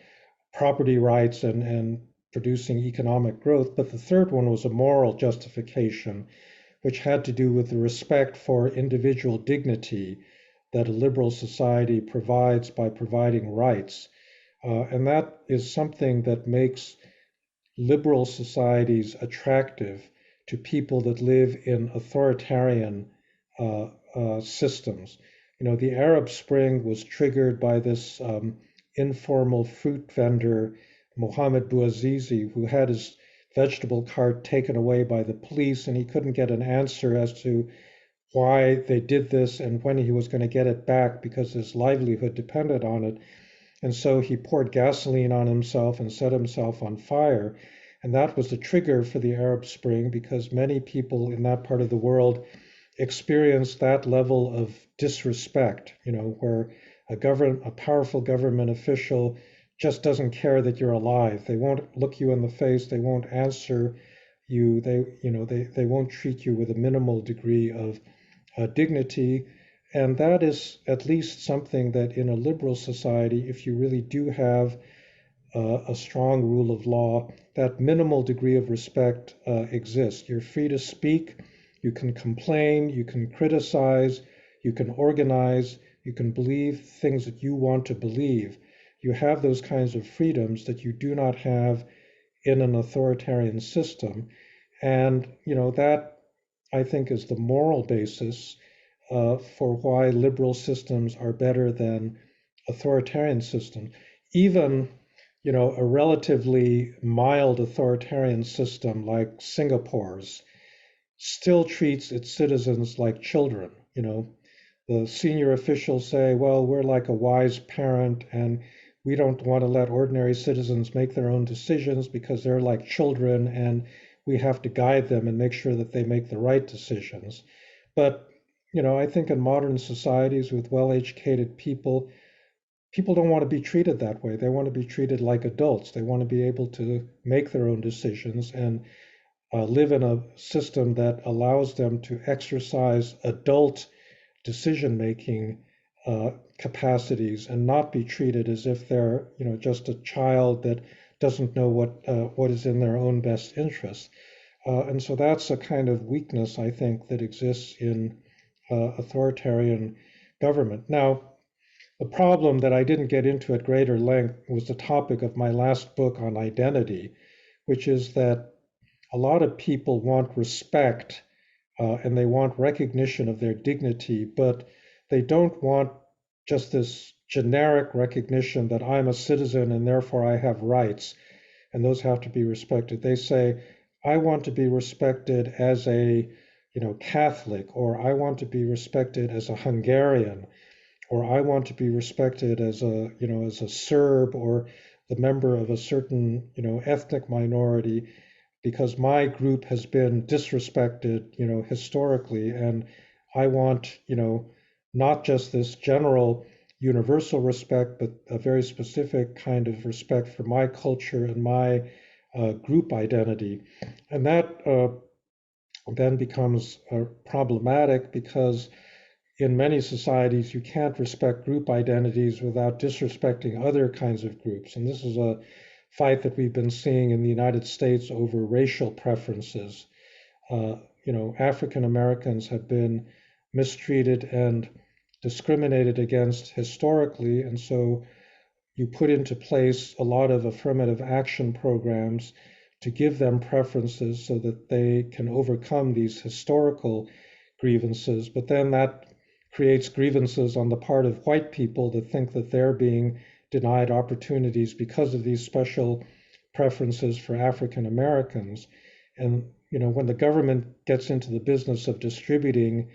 property rights and producing economic growth. But the third one was a moral justification, which had to do with the respect for individual dignity that a liberal society provides by providing rights. And that is something that makes liberal societies attractive to people that live in authoritarian systems. The Arab Spring was triggered by this informal fruit vendor, Mohammed Bouazizi, who had his vegetable cart taken away by the police, and he couldn't get an answer as to why they did this and when he was going to get it back because his livelihood depended on it. And so he poured gasoline on himself and set himself on fire. And that was the trigger for the Arab Spring because many people in that part of the world experienced that level of disrespect, where a powerful government official just doesn't care that you're alive. They won't look you in the face. They won't answer you. They won't treat you with a minimal degree of dignity. And that is at least something that in a liberal society, if you really do have a strong rule of law, that minimal degree of respect exists. You're free to speak, you can complain, you can criticize, you can organize, you can believe things that you want to believe. You have those kinds of freedoms that you do not have in an authoritarian system. And, that I think is the moral basis for why liberal systems are better than authoritarian systems. Even, a relatively mild authoritarian system like Singapore's still treats its citizens like children. The senior officials say, well, we're like a wise parent and we don't want to let ordinary citizens make their own decisions because they're like children and we have to guide them and make sure that they make the right decisions. But I think in modern societies with well-educated people don't want to be treated that way. They want to be treated like adults. They want to be able to make their own decisions and live in a system that allows them to exercise adult decision-making capacities and not be treated as if they're, just a child that doesn't know what is in their own best interest. And so that's a kind of weakness, I think, that exists in authoritarian government. Now, the problem that I didn't get into at greater length was the topic of my last book on identity. which is that a lot of people want respect and they want recognition of their dignity, but they don't want just this generic recognition that I'm a citizen and therefore I have rights, and those have to be respected. They say, I want to be respected as a Catholic, or I want to be respected as a Hungarian, or I want to be respected as a Serb or the member of a certain ethnic minority, because my group has been disrespected historically, and I want not just this general universal respect, but a very specific kind of respect for my culture and my group identity. And that then becomes problematic, because in many societies you can't respect group identities without disrespecting other kinds of groups. And this is a fight that we've been seeing in the United States over racial preferences. African Americans have been mistreated and discriminated against historically, and so you put into place a lot of affirmative action programs to give them preferences so that they can overcome these historical grievances. But then that creates grievances on the part of white people that think that they're being denied opportunities because of these special preferences for African Americans. And when the government gets into the business of distributing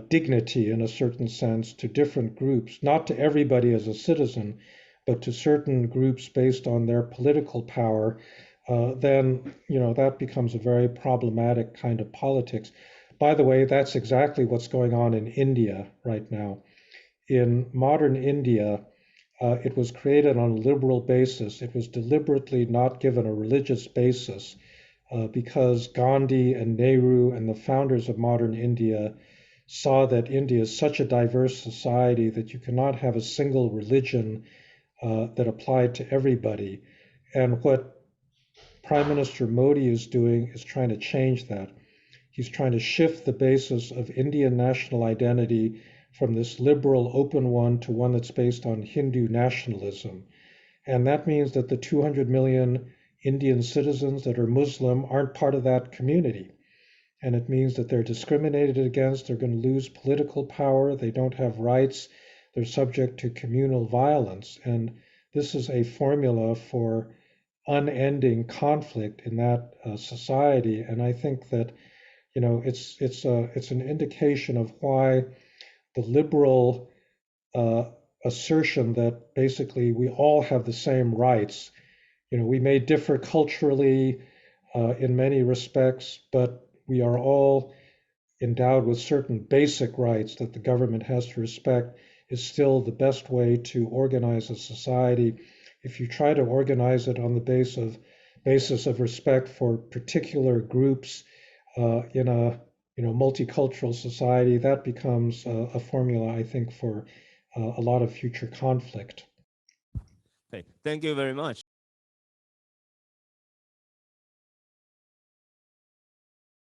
dignity in a certain sense to different groups, not to everybody as a citizen, but to certain groups based on their political power, then that becomes a very problematic kind of politics. By the way, that's exactly what's going on in India right now. In modern India, it was created on a liberal basis. It was deliberately not given a religious basis because Gandhi and Nehru and the founders of modern India saw that India is such a diverse society that you cannot have a single religion that applied to everybody. And what Prime Minister Modi is doing is trying to change that. He's trying to shift the basis of Indian national identity from this liberal, open one to one that's based on Hindu nationalism. And that means that the 200 million Indian citizens that are Muslim aren't part of that community. And it means that they're discriminated against, they're going to lose political power, they don't have rights, they're subject to communal violence. And this is a formula for unending conflict in that society. And I think that it's an indication of why the liberal assertion that basically we all have the same rights. We may differ culturally in many respects, but we are all endowed with certain basic rights that the government has to respect, is still the best way to organize a society. If you try to organize it on the basis of respect for particular groups in a multicultural society, that becomes a formula, I think, for a lot of future conflict. Okay, thank you very much.